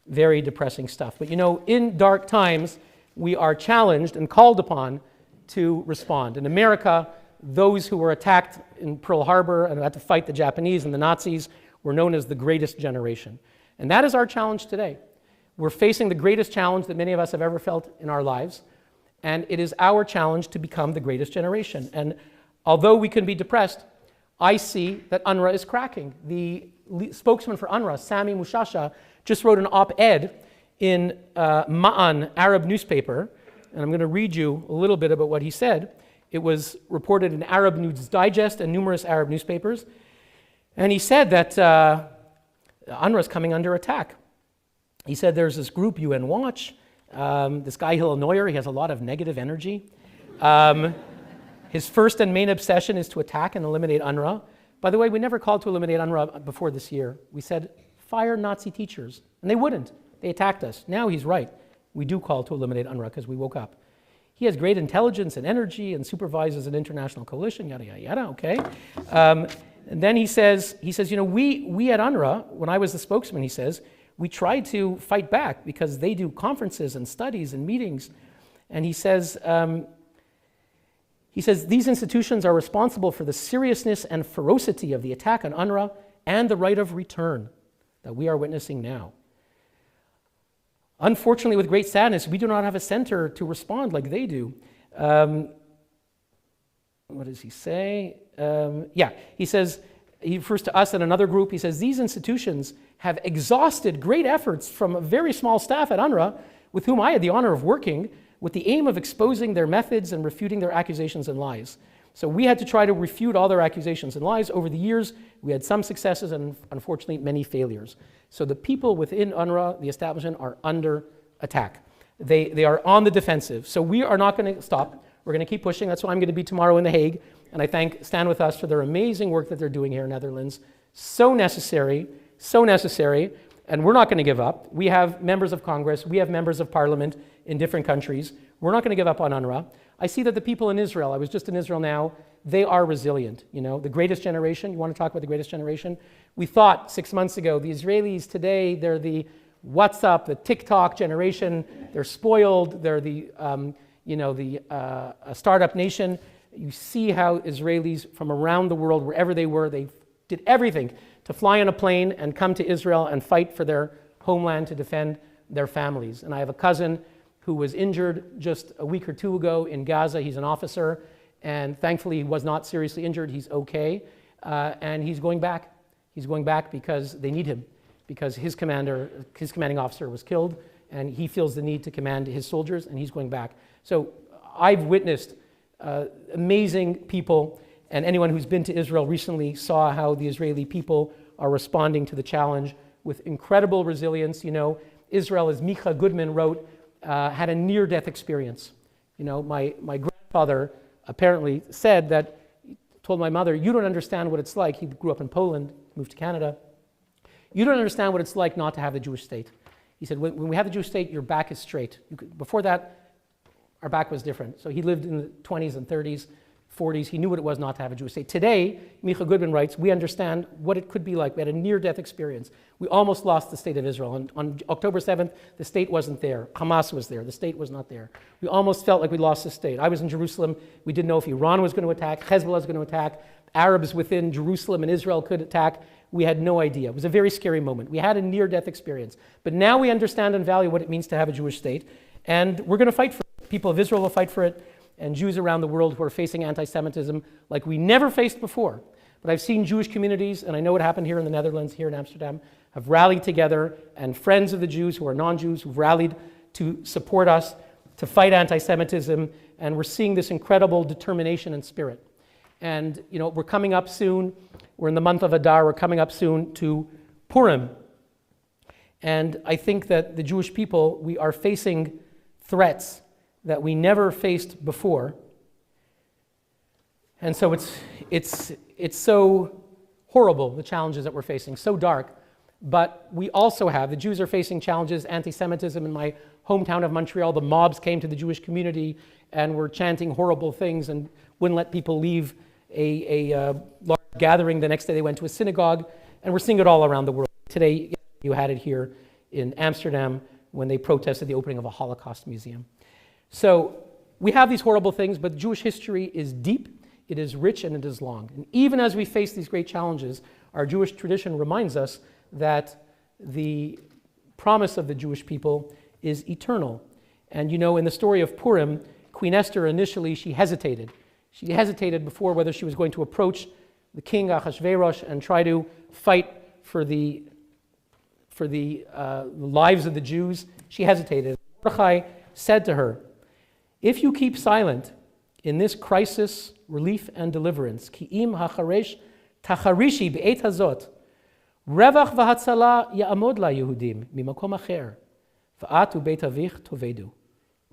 very depressing stuff. But in dark times, we are challenged and called upon to respond. In America, those who were attacked in Pearl Harbor and had to fight the Japanese and the Nazis were known as the greatest generation. And that is our challenge today. We're facing the greatest challenge that many of us have ever felt in our lives, and it is our challenge to become the greatest generation. And although we can be depressed, I see that UNRWA is cracking. The spokesman for UNRWA, Sami Mushasha, just wrote an op-ed in Ma'an Arab newspaper, and I'm going to read you a little bit about what he said. It was reported in Arab News Digest and numerous Arab newspapers. And he said that UNRWA is coming under attack. He said there's this group, UN Watch, this guy Hillel Neuer, he has a lot of negative energy. His first and main obsession is to attack and eliminate UNRWA. By the way, we never called to eliminate UNRWA before this year. We said, fire Nazi teachers. And they wouldn't. They attacked us. Now he's right. We do call to eliminate UNRWA because we woke up. He has great intelligence and energy and supervises an international coalition, yada, yada, yada, okay. And then he says, you know, we at UNRWA, when I was the spokesman, he says, we tried to fight back because they do conferences and studies and meetings. And he says, these institutions are responsible for the seriousness and ferocity of the attack on UNRWA and the right of return that we are witnessing now. Unfortunately, with great sadness, we do not have a center to respond like they do. What does he say? He says, he refers to us and another group. He says, these institutions have exhausted great efforts from a very small staff at UNRWA, with whom I had the honor of working, with the aim of exposing their methods and refuting their accusations and lies. So we had to try to refute all their accusations and lies. Over the years, we had some successes and unfortunately many failures. So the people within UNRWA, the establishment, are under attack. They are on the defensive. So we are not going to stop. We're going to keep pushing. That's why I'm going to be tomorrow in The Hague. And I thank Stand With Us for their amazing work that they're doing here in Netherlands. So necessary, and we're not going to give up. We have members of Congress, we have members of parliament in different countries. We're not going to give up on UNRWA. I see that the people in Israel, I was just in Israel now, they are resilient. You know, the greatest generation, you want to talk about the greatest generation? We thought 6 months ago, the Israelis today, they're the WhatsApp, the TikTok generation, they're spoiled, they're the, a startup nation. You see how Israelis from around the world, wherever they were, they did everything to fly on a plane and come to Israel and fight for their homeland to defend their families. And I have a cousin who was injured just a week or two ago in Gaza. He's an officer, and thankfully he was not seriously injured. He's okay, and he's going back. He's going back because they need him, because his commanding officer was killed, and he feels the need to command his soldiers, and he's going back. So I've witnessed amazing people, and anyone who's been to Israel recently saw how the Israeli people are responding to the challenge with incredible resilience. You know, Israel, as Micha Goodman wrote, had a near-death experience. You know, my grandfather apparently said that, told my mother, you don't understand what it's like. He grew up in Poland, moved to Canada. You don't understand what it's like not to have the Jewish state. He said, when we have the Jewish state, your back is straight. Before that, our back was different. So he lived in the 20s and 30s, 40s. He knew what it was not to have a Jewish state. Today, Micha Goodman writes, we understand what it could be like. We had a near-death experience. We almost lost the state of Israel. And on October 7th, the state wasn't there. Hamas was there. The state was not there. We almost felt like we lost the state. I was in Jerusalem. We didn't know if Iran was going to attack, Hezbollah was going to attack, Arabs within Jerusalem and Israel could attack. We had no idea. It was a very scary moment. We had a near-death experience. But now we understand and value what it means to have a Jewish state. And we're going to fight for it. People of Israel will fight for it, and Jews around the world who are facing anti-Semitism like we never faced before. But I've seen Jewish communities, and I know what happened here in the Netherlands, here in Amsterdam, have rallied together, and friends of the Jews who are non-Jews who've rallied to support us, to fight anti-Semitism, and we're seeing this incredible determination and spirit. And you know, we're coming up soon, we're in the month of Adar, we're coming up soon to Purim. And I think that the Jewish people, we are facing threats that we never faced before. And so it's so horrible, the challenges that we're facing, so dark. But we also have, the Jews are facing challenges, anti-Semitism in my hometown of Montreal. The mobs came to the Jewish community and were chanting horrible things and wouldn't let people leave a large gathering. The next day they went to a synagogue, and we're seeing it all around the world. Today you had it here in Amsterdam when they protested the opening of a Holocaust museum. So we have these horrible things, but Jewish history is deep, it is rich, and it is long. And even as we face these great challenges, our Jewish tradition reminds us that the promise of the Jewish people is eternal. And you know, in the story of Purim, Queen Esther initially, she hesitated. She hesitated before whether she was going to approach the king Ahasuerus and try to fight for the lives of the Jews. She hesitated. Mordechai said to her, if you keep silent in this crisis, relief and deliverance, ki im hacharesh tacharishi be'et hazot, revach v'hatzala ya'amod la Yehudim mimakom acher, v'at u'beit avich tovedu,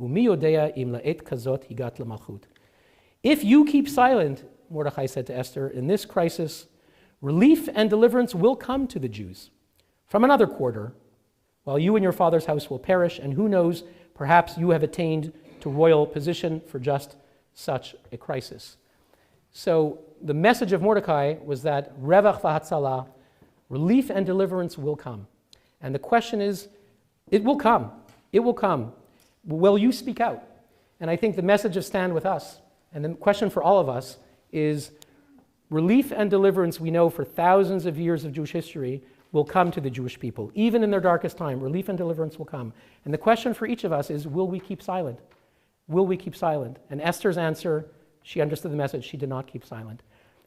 u'mi yodea im la'et kazot higat l'malchut. If you keep silent, Mordechai said to Esther, in this crisis, relief and deliverance will come to the Jews from another quarter, while you and your father's house will perish, and who knows, perhaps you have attained to royal position for just such a crisis. So the message of Mordecai was that Revach v'Hatzalah, relief and deliverance will come. And the question is, it will come. It will come. Will you speak out? And I think the message of Stand With Us, and the question for all of us is, relief and deliverance, we know for thousands of years of Jewish history, will come to the Jewish people. Even in their darkest time, relief and deliverance will come. And the question for each of us is, will we keep silent? Will we keep silent? And Esther's answer, she understood the message, she did not keep silent.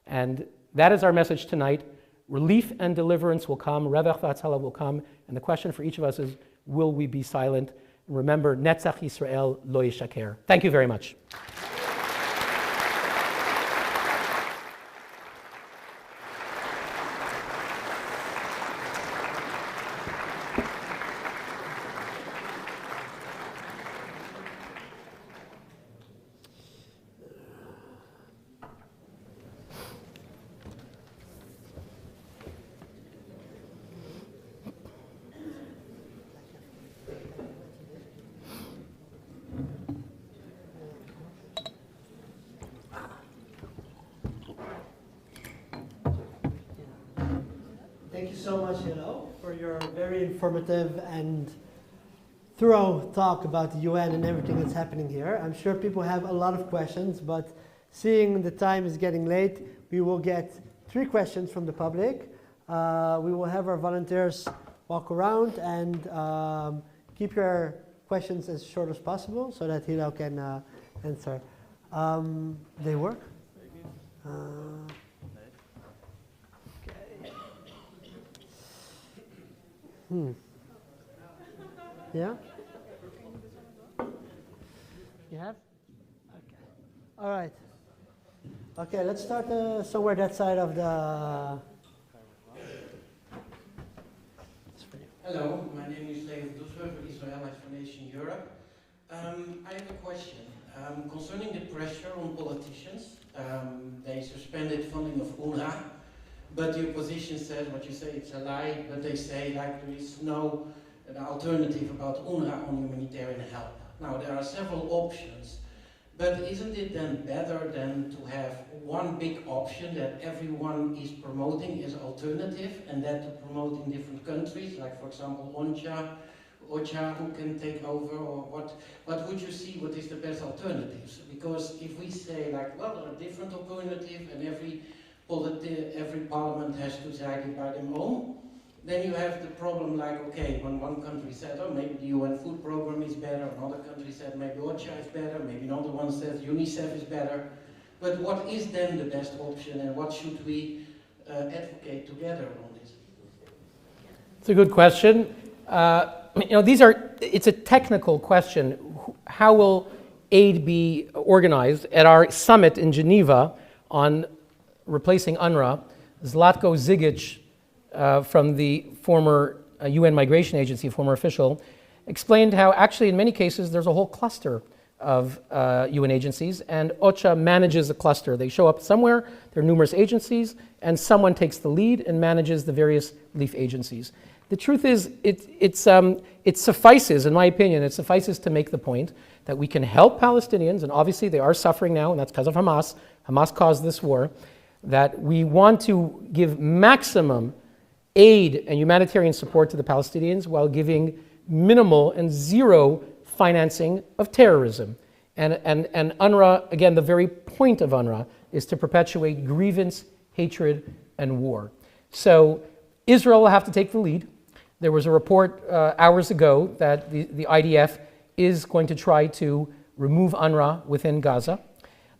And that is our message tonight. Relief and deliverance will come, Revach v'Hatzalah will come, and the question for each of us is, will we be silent? Remember, Netzach Yisrael lo yishaker. Thank you very much. Thank you so much, Hillel, for your very informative and thorough talk about the UN and everything that's happening here. I'm sure people have a lot of questions, but seeing the time is getting late, we will get 3 questions from the public. We will have our volunteers walk around and keep your questions as short as possible so that Hillel can answer. They work? Yeah? You have? Okay. All right. Okay, let's start somewhere that side of the... Hello, my name is Leo Dusberg with Israel Foundation Europe. I have a question concerning the pressure on politicians. They suspended funding of UNRWA, but the opposition says what you say it's a lie, but they say like there is no alternative about UNRWA on humanitarian help. Now there are several options, but isn't it then better than to have one big option that everyone is promoting as alternative, and that to promote in different countries, like for example OCHA, who can take over, or what would you see, what is the best alternatives? Because if we say like, well, there are different alternatives and every parliament has to decide it by their own, then you have the problem like, okay, when one country said, oh, maybe the UN food program is better, another country said maybe OCHA is better, maybe another one says UNICEF is better. But what is then the best option, and what should we advocate together on this? It's a good question. It's a technical question. How will aid be organized? At our summit in Geneva on replacing UNRWA, Zlatko Zigic, from the former UN Migration Agency, former official, explained how actually in many cases there's a whole cluster of UN agencies, and OCHA manages a cluster. They show up somewhere, there are numerous agencies, and someone takes the lead and manages the various leaf agencies. The truth is, it suffices, in my opinion, it suffices to make the point that we can help Palestinians, and obviously they are suffering now, and that's because of Hamas. Hamas caused this war. That we want to give maximum aid and humanitarian support to the Palestinians while giving minimal and zero financing of terrorism. And UNRWA, again, the very point of UNRWA is to perpetuate grievance, hatred, and war. So Israel will have to take the lead. There was a report hours ago that the IDF is going to try to remove UNRWA within Gaza.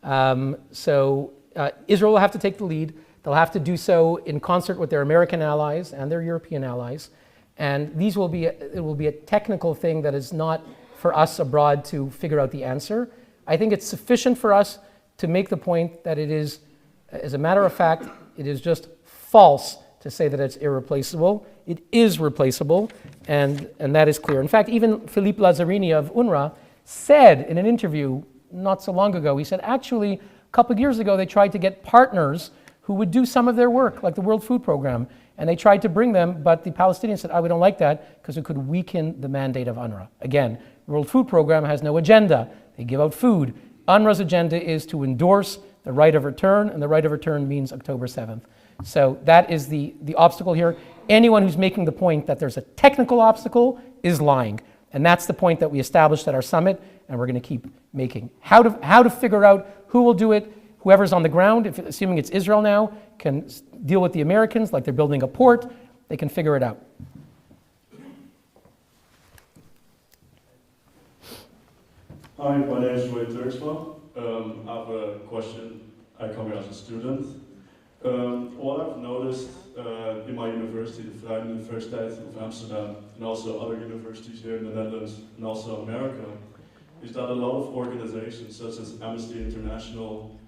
Israel will have to take the lead. They'll have to do so in concert with their American allies and their European allies. And it will be a technical thing that is not for us abroad to figure out the answer. I think it's sufficient for us to make the point that it is, as a matter of fact, it is just false to say that it's irreplaceable. It is replaceable, and that is clear. In fact, even Philippe Lazzarini of UNRWA said in an interview not so long ago, he said, actually, a couple of years ago, they tried to get partners who would do some of their work, like the World Food Program, and they tried to bring them, but the Palestinians said, we don't like that, because it could weaken the mandate of UNRWA. Again, the World Food Program has no agenda. They give out food. UNRWA's agenda is to endorse the right of return, and the right of return means October 7th. So that is the obstacle here. Anyone who's making the point that there's a technical obstacle is lying. And that's the point that we established at our summit, and we're going to keep making. How to figure out who will do it, whoever's on the ground, assuming it's Israel now, can deal with the Americans, like they're building a port, they can figure it out. Hi, my name is Roy Turksma. I have a question. I come here as a student. What I've noticed in my university, the Vrije Universiteit of Amsterdam, and also other universities here in the Netherlands and also America, is that a lot of organizations such as Amnesty International,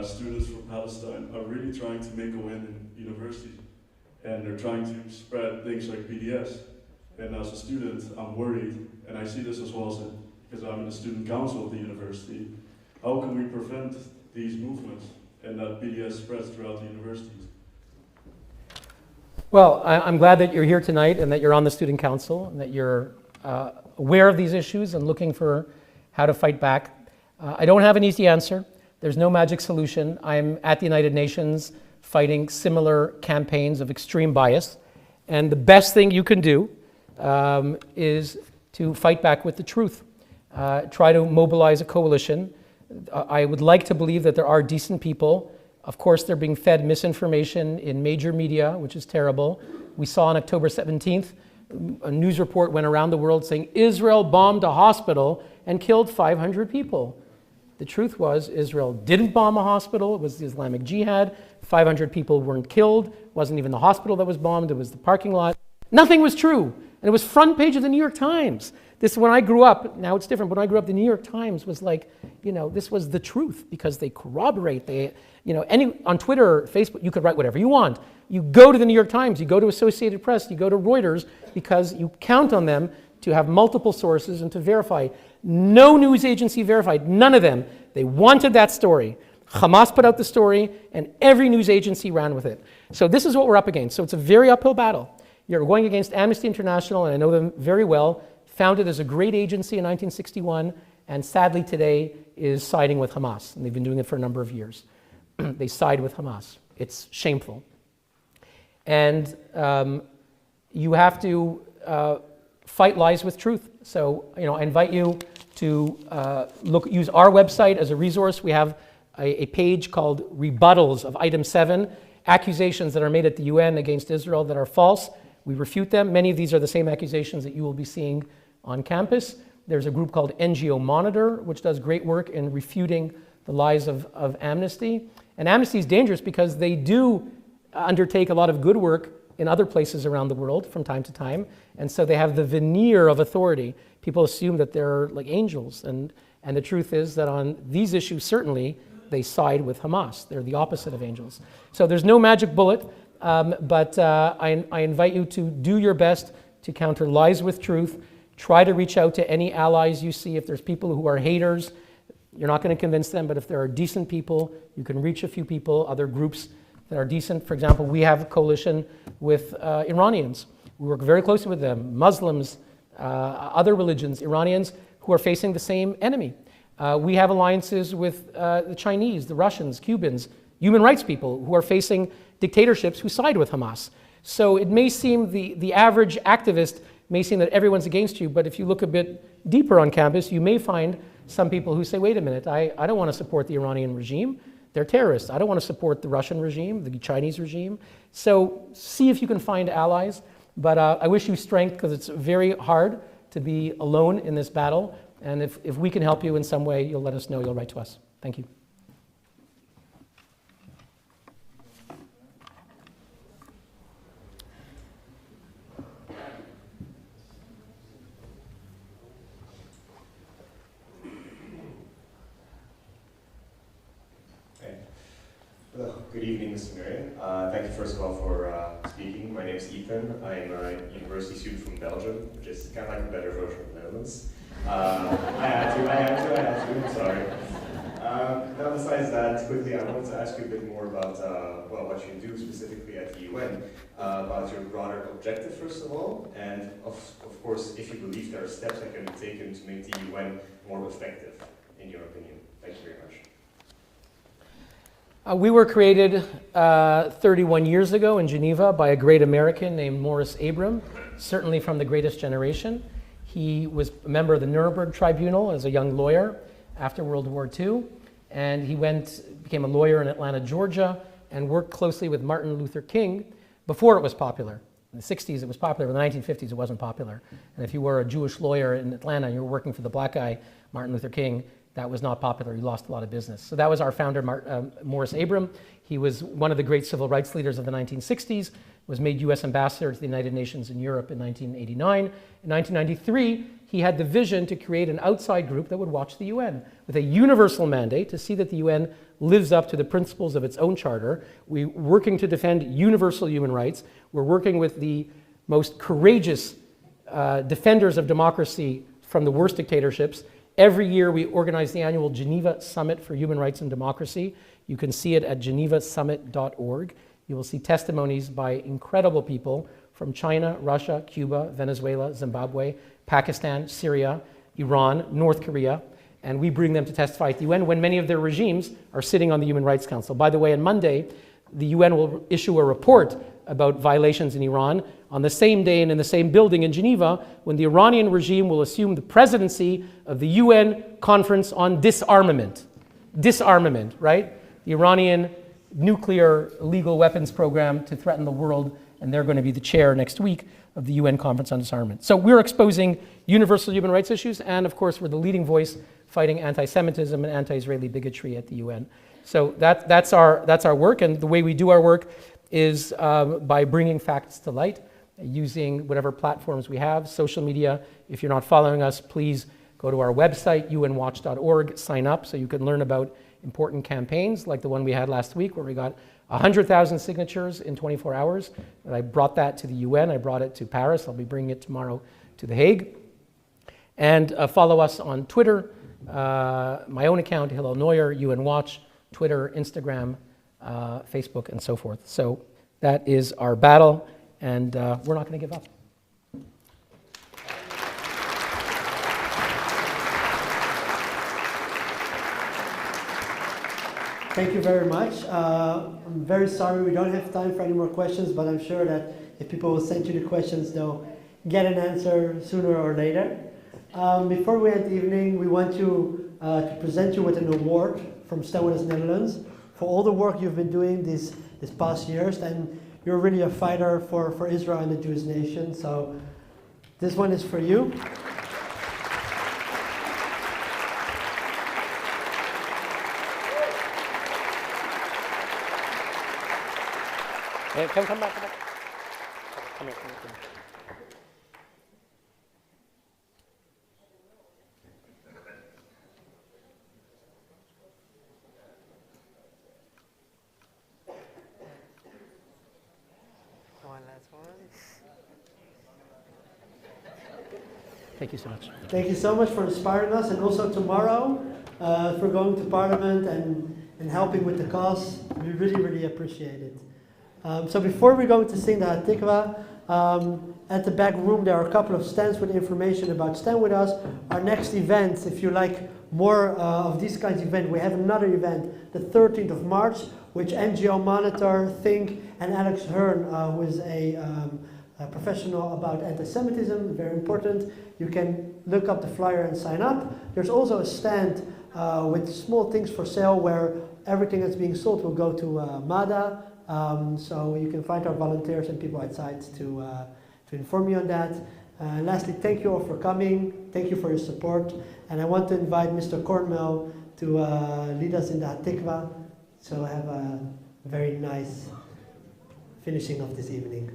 Students for Palestine, are really trying to make a win in universities. And they're trying to spread things like BDS. And as a student, I'm worried, and I see this as well because I'm in the student council of the university. How can we prevent these movements and that BDS spreads throughout the universities? Well, I'm glad that you're here tonight and that you're on the student council and that you're aware of these issues and looking for how to fight back. I don't have an easy answer. There's no magic solution. I'm at the United Nations fighting similar campaigns of extreme bias. And the best thing you can do is to fight back with the truth. Try to mobilize a coalition. I would like to believe that there are decent people. Of course, they're being fed misinformation in major media, which is terrible. We saw on October 17th, a news report went around the world saying Israel bombed a hospital and killed 500 people. The truth was Israel didn't bomb a hospital. It was the Islamic Jihad. 500 people weren't killed. It wasn't even the hospital that was bombed. It was the parking lot. Nothing was true. And it was front page of the New York Times. This, when I grew up, now it's different, but when I grew up, the New York Times was like, this was the truth because they corroborate. On Twitter or Facebook, you could write whatever you want. You go to the New York Times, you go to Associated Press, you go to Reuters, because you count on them to have multiple sources and to verify. No news agency verified, none of them. They wanted that story. Hamas put out the story, and every news agency ran with it. So this is what we're up against. So it's a very uphill battle. You're going against Amnesty International, and I know them very well, founded as a great agency in 1961, and sadly today is siding with Hamas. And they've been doing it for a number of years. They side with Hamas. It's shameful. And you have to fight lies with truth. So, I invite you to use our website as a resource. We have a page called Rebuttals of Item 7, accusations that are made at the UN against Israel that are false. We refute them. Many of these are the same accusations that you will be seeing on campus. There's a group called NGO Monitor, which does great work in refuting the lies of Amnesty. And Amnesty is dangerous because they do undertake a lot of good work in other places around the world from time to time. And so they have the veneer of authority. People assume that they're like angels. And the truth is that on these issues, certainly, they side with Hamas. They're the opposite of angels. So there's no magic bullet, but I invite you to do your best to counter lies with truth. Try to reach out to any allies you see. If there's people who are haters, you're not going to convince them, but if there are decent people, you can reach a few people, other groups that are decent. For example, we have a coalition with Iranians. We work very closely with them, Muslims, other religions, Iranians who are facing the same enemy. We have alliances with the Chinese, the Russians, Cubans, human rights people who are facing dictatorships who side with Hamas. So it may seem, the average activist may seem that everyone's against you, but if you look a bit deeper on campus, you may find some people who say, wait a minute, I don't want to support the Iranian regime. They're terrorists. I don't want to support the Russian regime, the Chinese regime. So see if you can find allies. But I wish you strength, because it's very hard to be alone in this battle. And if we can help you in some way, you'll let us know, you'll write to us. Thank you. Well, good evening, Mr. Neuer. Thank you first of all for speaking. My name is Ethan. I'm a university student from Belgium, which is kind of like a better version of the Netherlands. I had to, I'm sorry. Now besides that, quickly I wanted to ask you a bit more about well, what you do specifically at the UN, about your broader objective first of all, and of course if you believe there are steps that can be taken to make the UN more effective, in your opinion. Thank you very much. We were created 31 years ago in Geneva by a great American named Morris Abram, certainly from the greatest generation. He was a member of the Nuremberg Tribunal as a young lawyer after World War II, and he became a lawyer in Atlanta, Georgia, and worked closely with Martin Luther King before it was popular. In the 60s it was popular, but in the 1950s it wasn't popular. And if you were a Jewish lawyer in Atlanta and you were working for the black guy, Martin Luther King, that was not popular. He lost a lot of business. So that was our founder, Morris Abram. He was one of the great civil rights leaders of the 1960s, was made U.S. ambassador to the United Nations in Europe in 1989. In 1993, he had the vision to create an outside group that would watch the UN with a universal mandate to see that the UN lives up to the principles of its own charter. We're working to defend universal human rights. We're working with the most courageous defenders of democracy from the worst dictatorships. Every year we organize the annual Geneva Summit for Human Rights and Democracy. You can see it at genevasummit.org. You will see testimonies by incredible people from China, Russia, Cuba, Venezuela, Zimbabwe, Pakistan, Syria, Iran, North Korea, and we bring them to testify at the UN when many of their regimes are sitting on the Human Rights Council. By the way, on Monday, the UN will issue a report about violations in Iran on the same day and in the same building in Geneva when the Iranian regime will assume the presidency of the UN Conference on Disarmament. Disarmament, right? The Iranian nuclear illegal weapons program to threaten the world, and they're going to be the chair next week of the UN Conference on Disarmament. So we're exposing universal human rights issues, and of course we're the leading voice fighting anti-Semitism and anti-Israeli bigotry at the UN. So that's our work, and the way we do our work is by bringing facts to light, using whatever platforms we have, social media. If you're not following us, please go to our website, unwatch.org, sign up so you can learn about important campaigns like the one we had last week where we got 100,000 signatures in 24 hours. And I brought that to the UN, I brought it to Paris, I'll be bringing it tomorrow to The Hague. And follow us on Twitter, my own account, Hillel Neuer, UN Watch, Twitter, Instagram, Facebook, and so forth. So that is our battle, and we're not going to give up. Thank you very much. I'm very sorry we don't have time for any more questions, but I'm sure that if people will send you the questions, they'll get an answer sooner or later. Before we end the evening, we want to present you with an award from StandWithUs Netherlands for all the work you've been doing these past years, and you're really a fighter for Israel and the Jewish nation. So this one is for you. Hey, come back. Come here. One last one. Thank you so much. Thank you so much for inspiring us, and also tomorrow for going to Parliament and helping with the cause. We really, really appreciate it. So before we're going to sing the Hatikva, at the back room there are a couple of stands with information about Stand With Us. Our next event, if you like more of these kinds of events, we have another event the 13th of March, which NGO Monitor, Think, and Alex Hearn, who is a professional about anti-Semitism, very important. You can look up the flyer and sign up. There's also a stand with small things for sale where everything that's being sold will go to MADA. So you can find our volunteers and people outside to to inform you on that. Lastly, thank you all for coming. Thank you for your support. And I want to invite Mr. Cornwell to lead us in the Hatikva. So have a very nice finishing of this evening.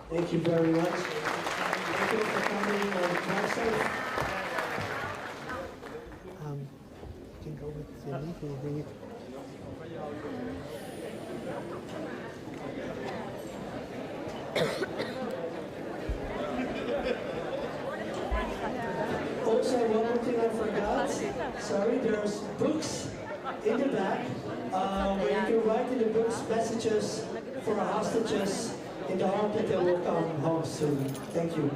Thank you very much. Thank you for coming on myself. You can go with the leaf and bring it. Also, one more thing I forgot. Sorry, there's books in the back where you can write in the books messages for our hostages in the hope that they will come home soon. Thank you.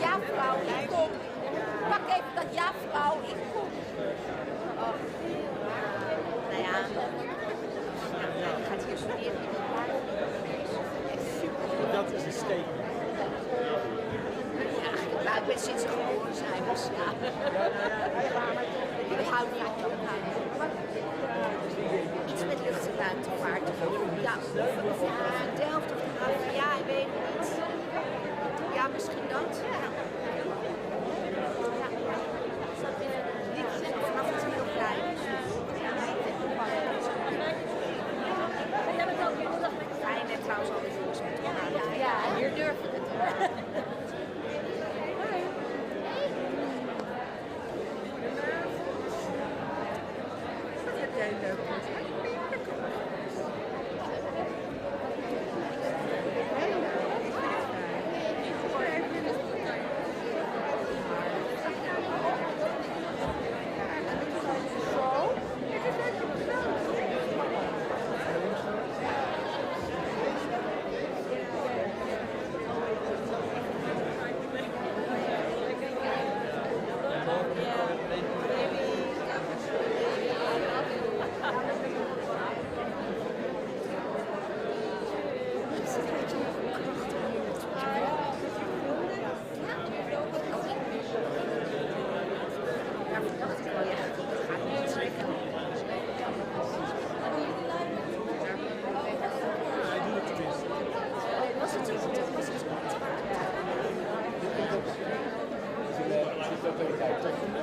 Ja, vrouw, ik kom. Pak even dat ja, vrouw, ik kom. Nou ja, ik ga het hier studeren. Dat is een steek. Ja, ik ben sinds ik geboren zijn, dus ja. Ik hou van iets met lucht- en ruimtevaart. Ja, de helft of de helft, ja, ik weet het niet. Ja, misschien dat. Ja. Niet vanaf het heel klein. Fijn en trouwens al die jongens met elkaar. Ja, hier durf ik het. Wat heb jij leuk? Kijk,